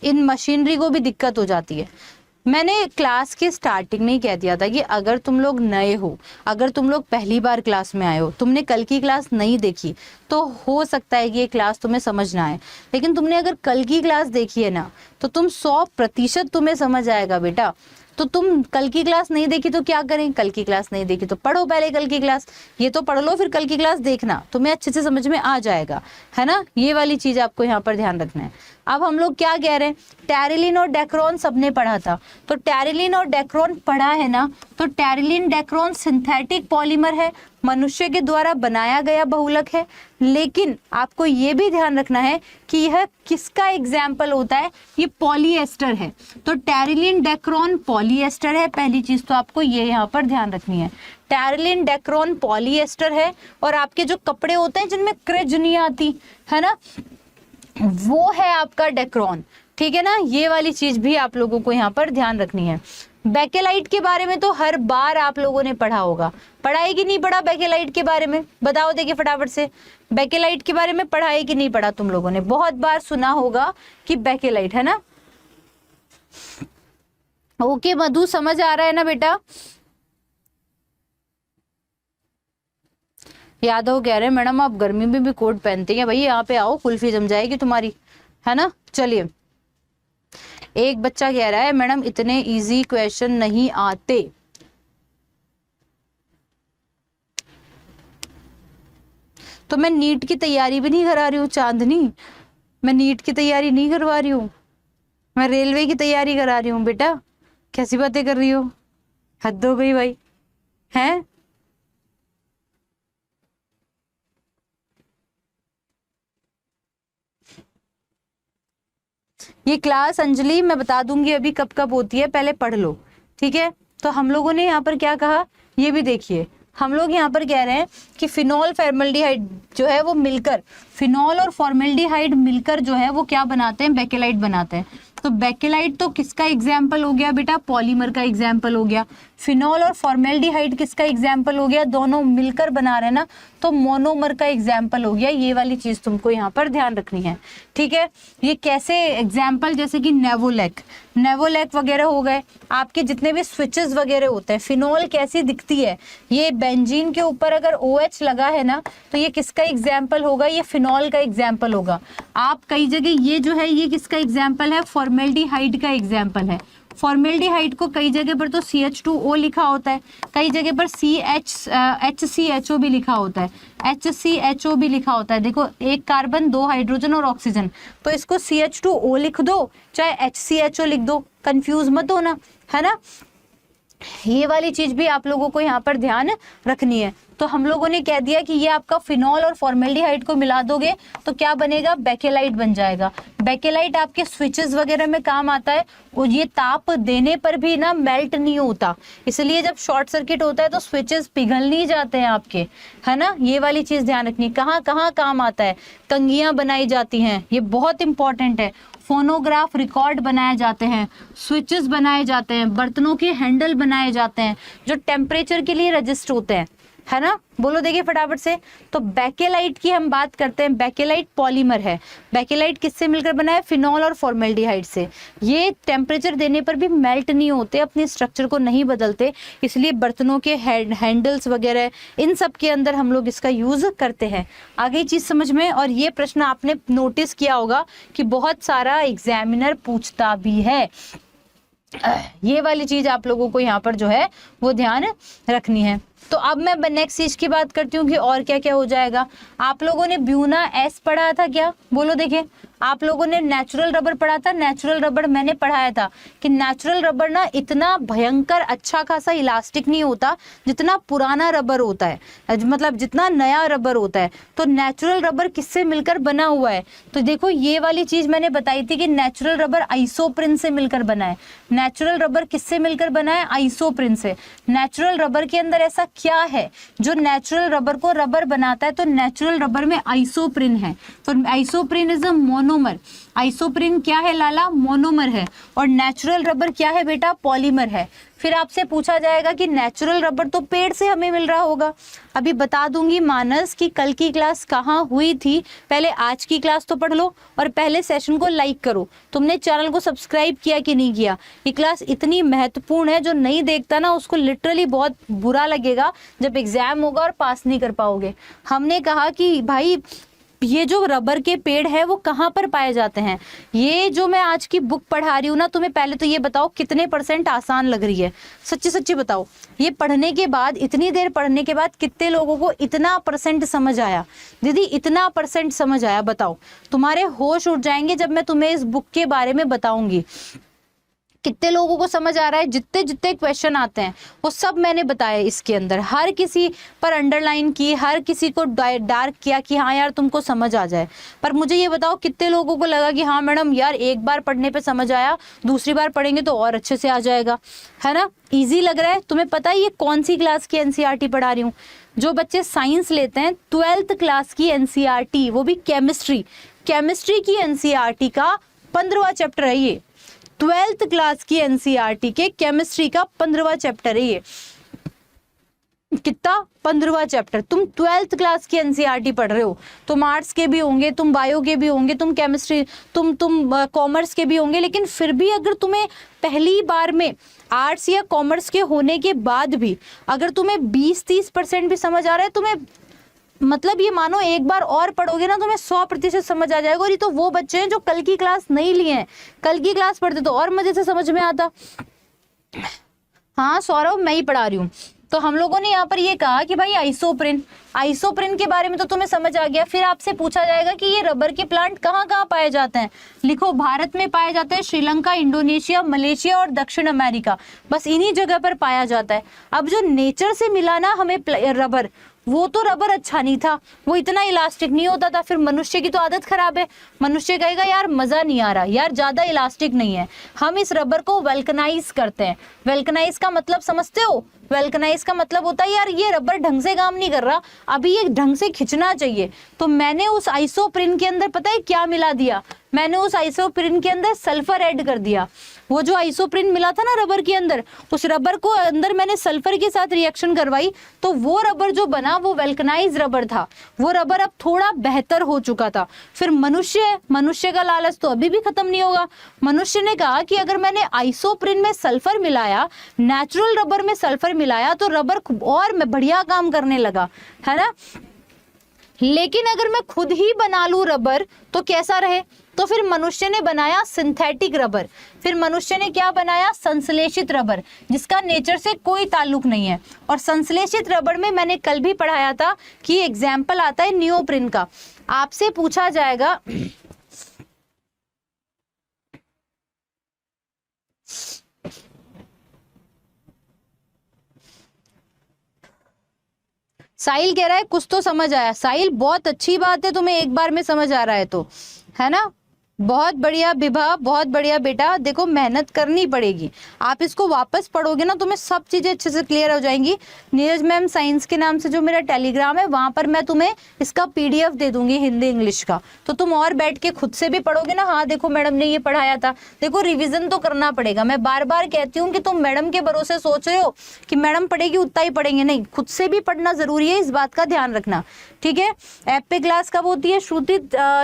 [SPEAKER 1] इन मशीनरी को भी दिक्कत हो जाती है। मैंने क्लास के स्टार्टिंग में ही कह दिया था कि अगर तुम लोग नए हो, अगर तुम लोग पहली बार क्लास में आए हो, तुमने कल की क्लास नहीं देखी, तो हो सकता है कि ये क्लास तुम्हें समझ ना आए। लेकिन तुमने अगर कल की क्लास देखी है ना, तो तुम 100% तुम्हें समझ आएगा बेटा। तो तुम कल की क्लास नहीं देखी तो क्या करें? कल की क्लास नहीं देखी तो पढ़ो पहले कल की क्लास, ये तो पढ़ लो, फिर कल की क्लास देखना, तुम्हें अच्छे से समझ में आ जाएगा, है ना। ये वाली चीज आपको यहाँ पर ध्यान रखना है। अब हम लोग क्या कह रहे हैं, टैरिलिन और डेक्रोन सबने पढ़ा था, तो टैरिलिन और डेक्रोन पढ़ा है ना, तो टैरिलिन डेक्रोन सिंथेटिक पॉलीमर है, मनुष्य के द्वारा बनाया गया बहुलक है। लेकिन आपको ये भी ध्यान रखना है कि यह किसका एग्जाम्पल होता है, ये पॉलीएस्टर है। तो टैरिलिन डेक्रोन पॉलीएस्टर है, पहली चीज तो आपको ये यहाँ पर ध्यान रखनी है, टैरिलिन डेक्रोन पॉलीएस्टर है। और आपके जो कपड़े होते हैं जिनमें क्रिज नहीं आती, है ना, वो है आपका डेक्रोन, ठीक है ना। ये वाली चीज भी आप लोगों को यहाँ पर ध्यान रखनी है। बेकेलाइट के बारे में तो हर बार आप लोगों ने पढ़ा होगा, पढ़ा है कि नहीं पढ़ा? बेकेलाइट के बारे में बताओ, देखिए फटाफट से, बेकेलाइट के बारे में पढ़ा है कि नहीं पढ़ा? तुम लोगों ने बहुत बार सुना होगा कि बेकेलाइट, है ना। ओके मधु, समझ आ रहा है ना बेटा? यादव कह रहे हैं मैडम आप गर्मी में भी कोट पहनते हैं, भाई यहाँ पे आओ, कुल्फी जम जाएगी तुम्हारी, है ना। चलिए, एक बच्चा कह रहा है मैडम इतने इजी क्वेश्चन नहीं आते, तो मैं नीट की तैयारी भी नहीं करा रही हूँ चांदनी, मैं नीट की तैयारी नहीं करवा रही हूँ, मैं रेलवे की तैयारी करा रही हूँ बेटा। कैसी बातें कर रही हो, हद हो गई भाई, हैं? ये क्लास अंजलि मैं बता दूंगी अभी कब कब होती है, पहले पढ़ लो, ठीक है। तो हम लोगों ने यहाँ पर क्या कहा, ये भी देखिए, हम लोग यहाँ पर कह रहे हैं कि फिनॉल फॉर्मल्डिहाइड जो है वो मिलकर, फिनॉल और फॉर्मल्डिहाइड मिलकर जो है वो क्या बनाते हैं, बेकेलाइट बनाते हैं। तो बेकेलाइट तो किसका एग्जाम्पल हो गया बेटा, पॉलीमर का एग्जाम्पल हो गया। फिनॉल और फॉर्मल्डिहाइड किसका एग्जाम्पल हो गया, दोनों मिलकर बना रहे ना, तो मोनोमर का एग्जाम्पल हो गया। ये वाली चीज तुमको यहाँ पर ध्यान रखनी है, ठीक है। ये कैसे एग्जाम्पल, जैसे कि नेवोलेक, नेवोलेक वगैरह हो गए, आपके जितने भी स्विचेस वगैरह होते हैं। फिनॉल कैसी दिखती है, ये बेंजीन के ऊपर अगर OH लगा है ना, तो ये किसका एग्जाम्पल होगा, ये फिनॉल का एग्जाम्पल होगा। आप कई जगह ये जो है ये किसका एग्जाम्पल है, फॉर्मेल्डिहाइड का एग्जाम्पल है। फॉर्मेल्डिहाइड को कई जगह पर तो CH2O लिखा होता है, कई जगह पर HCHO भी लिखा होता है, HCHO भी लिखा होता है। देखो, एक कार्बन, 2 हाइड्रोजन और ऑक्सीजन, तो इसको CH2O लिख दो, चाहे HCHO लिख दो, कंफ्यूज मत होना, है ना। ये वाली चीज भी आप लोगों को यहाँ पर ध्यान रखनी है। तो हम लोगों ने कह दिया कि ये आपका फिनॉल और फॉर्मेल्डिहाइड को मिला दोगे तो क्या बनेगा, बेकेलाइट बन जाएगा। बेकेलाइट आपके स्विचेस वगैरह में काम आता है, और ये ताप देने पर भी ना मेल्ट नहीं होता, इसलिए जब शॉर्ट सर्किट होता है तो स्विचेस पिघल नहीं जाते हैं आपके, है ना। ये वाली चीज ध्यान रखनी। कहाँ कहाँ काम आता है, कंघियां बनाई जाती हैं, ये बहुत इंपॉर्टेंट है। फोनोग्राफ रिकॉर्ड बनाए जाते हैं, स्विचेस बनाए जाते हैं, बर्तनों के हैंडल बनाए जाते हैं जो टेम्परेचर के लिए रजिस्ट होते हैं, है ना। बोलो देखिए फटाफट से। तो बेकेलाइट की हम बात करते हैं, बेकेलाइट पॉलीमर है। बेकेलाइट किससे मिलकर बना है, फिनॉल और फॉर्मेल्डिहाइड से। ये टेम्परेचर देने पर भी मेल्ट नहीं होते, अपने स्ट्रक्चर को नहीं बदलते, इसलिए बर्तनों के हैंडल्स वगैरह इन सब के अंदर हम लोग इसका यूज करते हैं। आगे चीज समझ में। और ये प्रश्न आपने नोटिस किया होगा कि बहुत सारा एग्जामिनर पूछता भी है, ये वाली चीज आप लोगों को यहाँ पर जो है वो ध्यान रखनी है। तो अब मैं नेक्स्ट चीज की बात करती हूँ कि और क्या क्या हो जाएगा। आप लोगों ने ब्यूना एस पढ़ा था क्या, बोलो देखें। आप लोगों ने नेचुरल रबर पढ़ा था, नेचुरल रबर मैंने पढ़ाया था कि नेचुरल रबर ना इतना भयंकर अच्छा खासा इलास्टिक नहीं होता जितना पुराना रबर होता है, मतलब जितना नया रबर होता है। तो नेचुरल रबर किससे मिलकर बना हुआ है, तो देखो ये वाली चीज मैंने बताई थी कि नेचुरल रबर आइसोप्रिन से मिलकर बना है। नेचुरल रबर किससे मिलकर बना है, आइसोप्रिन से। नेचुरल रबर के अंदर ऐसा क्या है जो नेचुरल रबर को रबर बनाता है, तो नेचुरल रबर में आइसोप्रिन है। तो isoprene is a monomer. Isoprene क्या है लाला, मोनोमर है। और नेचुरल रबर क्या है बेटा, पॉलीमर है। फिर आपसे पूछा जाएगा कि नेचुरल रबर तो पेड़ से हमें मिल रहा होगा। अभी बता दूंगी मानस की कल की क्लास कहाँ हुई थी, पहले आज की क्लास तो पढ़ लो और पहले सेशन को लाइक करो। तुमने चैनल को सब्सक्राइब किया कि नहीं किया, ये क्लास इतनी महत्वपूर्ण है, जो नहीं देखता ना उसको लिटरली बहुत बुरा लगेगा जब एग्जाम होगा और पास नहीं कर पाओगे। हमने कहा कि भाई ये जो रबर के पेड़ है वो कहाँ पर पाए जाते हैं। ये जो मैं आज की बुक पढ़ा रही हूँ ना, तुम्हें पहले तो ये बताओ कितने % आसान लग रही है, सच्ची सच्ची बताओ। ये पढ़ने के बाद, इतनी देर पढ़ने के बाद कितने लोगों को इतना % समझ आया, दीदी इतना % समझ आया, बताओ। तुम्हारे होश उड़ जाएंगे जब मैं तुम्हें इस बुक के बारे में बताऊंगी। कितने लोगों को समझ आ रहा है, जितने जितने क्वेश्चन आते हैं वो सब मैंने बताया इसके अंदर, हर किसी पर अंडरलाइन की, हर किसी को डार्क किया कि हाँ यार तुमको समझ आ जाए। पर मुझे ये बताओ कितने लोगों को लगा कि हाँ मैडम यार एक बार पढ़ने पे समझ आया, दूसरी बार पढ़ेंगे तो और अच्छे से आ जाएगा, है ना, ईजी लग रहा है। तुम्हें पता है ये कौन सी क्लास की NCERT पढ़ा रही हूँ, जो बच्चे साइंस लेते हैं 12th क्लास की NCERT, वो भी केमिस्ट्री की NCERT का 15वां चैप्टर है ये। 12th क्लास की NCERT के केमिस्ट्री का 15वां चैप्टर है ये। कितना, 15वां चैप्टर। तुम 12th क्लास की NCERT पढ़ रहे हो, तुम आर्ट्स के भी होंगे, तुम बायो के भी होंगे, तुम केमिस्ट्री, तुम कॉमर्स के भी होंगे, लेकिन फिर भी अगर तुम्हें पहली बार में आर्ट्स या कॉमर्स के होने के बाद भी अगर तुम्हें 20-30% भी समझ आ रहा है, तुम्हें मतलब ये मानो एक बार और पढ़ोगे ना तुम्हें 100% समझ आ जाएगा। और ये तो वो बच्चे हैं जो कल की क्लास नहीं लिए हैं, कल की क्लास पढ़ते तो और मजे से समझ में आता। हाँ सौरभ मैं ही पढ़ा रही हूँ। तो हम लोगों ने यहाँ पर ये कहा कि भाई आइसोप्रिन, आइसोप्रिन के बारे में तो तुम्हें समझ आ गया। फिर आपसे पूछा जाएगा कि ये रबर के प्लांट कहाँ कहाँ पाए जाते हैं। लिखो, भारत में पाए जाते हैं, श्रीलंका, इंडोनेशिया, मलेशिया और दक्षिण अमेरिका, बस इन्हीं जगह पर पाया जाता है। अब जो नेचर से मिला ना हमें रबर, वो तो रबर अच्छा नहीं था, वो इतना इलास्टिक नहीं होता था। फिर मनुष्य की तो आदत खराब है, मनुष्य कहेगा यार मजा नहीं आ रहा, यार ज्यादा इलास्टिक नहीं है, हम इस रबर को वल्कनाइज करते हैं। वल्कनाइज का मतलब समझते हो? वल्कनाइज का मतलब होता है यार ये रबर ढंग से काम नहीं कर रहा, अभी ये ढंग से खिंचना चाहिए। तो मैंने उस आइसोप्रिन के अंदर पता है क्या मिला दिया, मैंने उस आइसोप्रिन के अंदर सल्फर ऐड कर दिया। वो जो आइसोप्रिन मिला था ना रबर के अंदर, उस रबर को अंदर मैंने सल्फर के साथ रिएक्शन करवाई, तो वो रबर जो बना वो वल्कनाइज रबर था। वो रबर अब थोड़ा बेहतर हो चुका था। फिर मनुष्य का लालच तो अभी भी खत्म नहीं होगा। मनुष्य ने कहा कि अगर मैंने आइसोप्रिन में सल्फर मिलाया, नेचुरल रबर में सल्फर मिलाया, तो रबर और बढ़िया काम करने लगा, है ना। लेकिन अगर मैं खुद ही बना लूं रबर तो कैसा रहे? तो फिर मनुष्य ने बनाया सिंथेटिक रबर। फिर मनुष्य ने क्या बनाया? संश्लेषित रबर, जिसका नेचर से कोई ताल्लुक नहीं है। और संश्लेषित रबर में मैंने कल भी पढ़ाया था कि एग्जाम्पल आता है नियोप्रिन का। आपसे पूछा जाएगा साहिल कह रहा है कुछ तो समझ आया। साहिल बहुत अच्छी बात है, तुम्हें एक बार में समझ आ रहा है तो, है ना। बहुत बढ़िया विभा, बहुत बढ़िया बेटा। देखो मेहनत करनी पड़ेगी, आप इसको वापस पढ़ोगे ना तुम्हें सब चीजें अच्छे से क्लियर हो जाएंगी। नीरज मैम साइंस के नाम से जो मेरा टेलीग्राम है वहां पर मैं तुम्हें इसका PDF दे दूंगी हिंदी इंग्लिश का, तो तुम और बैठ के खुद से भी पढ़ोगे ना। हाँ देखो मैडम ने ये पढ़ाया था, देखो रिविजन तो करना पड़ेगा। मैं बार बार कहती हूँ कि तुम मैडम के भरोसे सोच रहे हो कि मैडम पढ़ेगी उतना ही पढ़ेंगे, नहीं, खुद से भी पढ़ना जरूरी है, इस बात का ध्यान रखना, ठीक है। ऐप पे क्लास कब होती है श्रुति?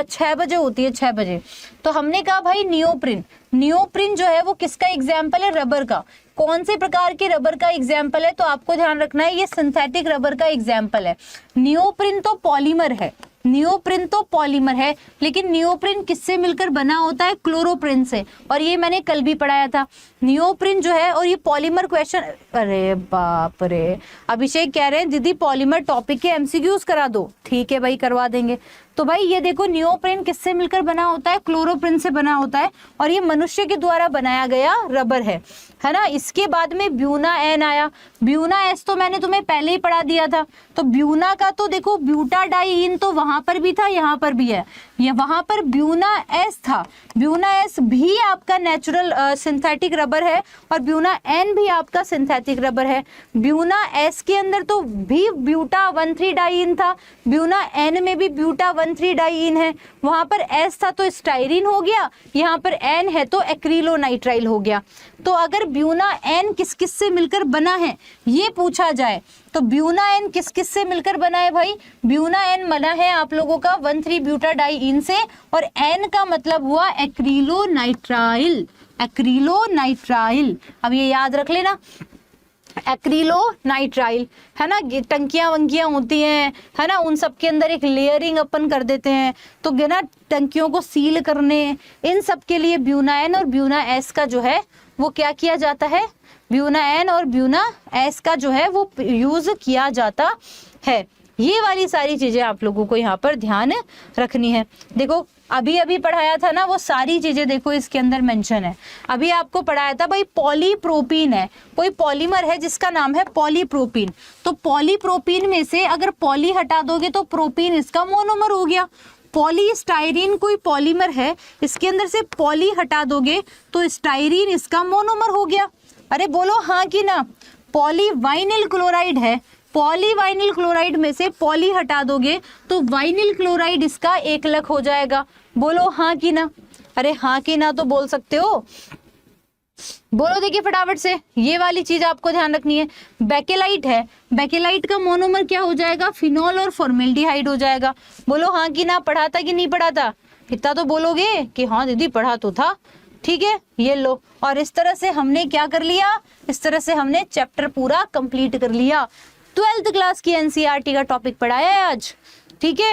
[SPEAKER 1] 6 बजे होती है, 6 बजे। तो हमने कहा भाई नियोप्रिन, नियोप्रिन जो है वो किसका एग्जाम्पल है? रबर का। कौन से प्रकार के रबर का एग्जाम्पल है? तो आपको ध्यान रखना है ये सिंथेटिक रबर का एग्जाम्पल है। नियोप्रिन तो पॉलीमर है, नियोप्रिन तो पॉलीमर है, लेकिन नियोप्रिन किससे मिलकर बना होता है? क्लोरोप्रिन से। और ये मैंने कल भी पढ़ाया था। नियोप्रिन जो है, और ये पॉलीमर क्वेश्चन, अरे बाप रे, अभिषेक कह रहे हैं दीदी पॉलीमर टॉपिक के MCQs करा दो। ठीक है भाई, करवा देंगे। तो भाई ये देखो नियोप्रिन किससे मिलकर बना होता है? क्लोरोप्रिन से बना होता है, और ये मनुष्य के द्वारा बनाया गया रबर है ना। इसके बाद में ब्यूना एन आया। ब्यूना एस तो मैंने तुम्हें पहले ही पढ़ा दिया था। तो ब्यूना का तो देखो ब्यूटाडाइइन तो वहां पर भी था, यहाँ पर भी है, ये वहां पर ब्यूना एस था। ब्यूना एस भी आपका नेचुरल सिंथेटिक रबर है, और ब्यूना एन भी आपका सिंथेटिक रबर है। ब्यूना एस के अंदर तो भी ब्यूटा 1,3 डाइइन था, ब्यूना एन में भी ब्यूटा 1,3 डाइइन है। वहां पर एस था तो स्टाइरिन हो गया, यहाँ पर एन है तो एक्रिलोनाइट्राइल हो गया। तो अगर ब्यूना एन किस किस से मिलकर बना है ये पूछा जाए तो ब्यूना एन किस किस से मिलकर बना है भाई? ब्यूना एन बना है आप लोगों का 1,3 ब्यूटाडाइइन से, और एन का मतलब हुआ एक्रिलोनाइट्राइल, एक्रिलोनाइट्राइल। अब ये याद रख लेना, एक्रिलोनाइट्राइल, है ना। टंकियां वंकियां होती हैं, है ना, उन सब के अंदर एक लेयरिंग अपन कर देते हैं, तो ना टंकियों को सील करने, इन सब के लिए ब्यूना एन और ब्यूना एस का जो है वो क्या किया जाता है? ब्यूना एन और ब्यूना एस का जो है वो यूज किया जाता है। ये वाली सारी चीजें आप लोगों को यहाँ पर ध्यान रखनी है। देखो अभी अभी पढ़ाया था ना, वो सारी चीजें देखो इसके अंदर मेंशन है। अभी आपको पढ़ाया था भाई पॉलीप्रोपीन है, कोई पॉलीमर है जिसका नाम है पॉलीप्रोपीन। तो पॉलीप्रोपीन में से अगर पॉली हटा दोगे तो प्रोपीन इसका मोनोमर हो गया। पॉलीस्टाइरीन कोई पॉलीमर है, इसके अंदर से पॉली हटा दोगे तो स्टाइरीन इसका मोनोमर हो गया। अरे बोलो हाँ कि ना। पॉलीवाइनिल क्लोराइड है, पॉलीवाइनिल क्लोराइड में से पॉली हटा दोगे तो वाइनिल क्लोराइड इसका एकलक हो जाएगा। बोलो हाँ कि ना। अरे हाँ कि ना तो बोल सकते हो, बोलो देखिए फटाफट से। ये वाली चीज आपको ध्यान रखनी है। बेकेलाइट है, बेकेलाइट का मोनोमर क्या हो जाएगा? फिनॉल और फॉर्मेल्डिहाइड हो जाएगा। बोलो हाँ कि ना। पढ़ा था कि नहीं पढ़ा था? इतना तो बोलोगे कि हाँ दीदी पढ़ा तो था। ठीक है, ये लो। और इस तरह से हमने क्या कर लिया? इस तरह से हमने चैप्टर पूरा कंप्लीट कर लिया। 12th क्लास की NCERT का टॉपिक पढ़ाया है आज। ठीक है,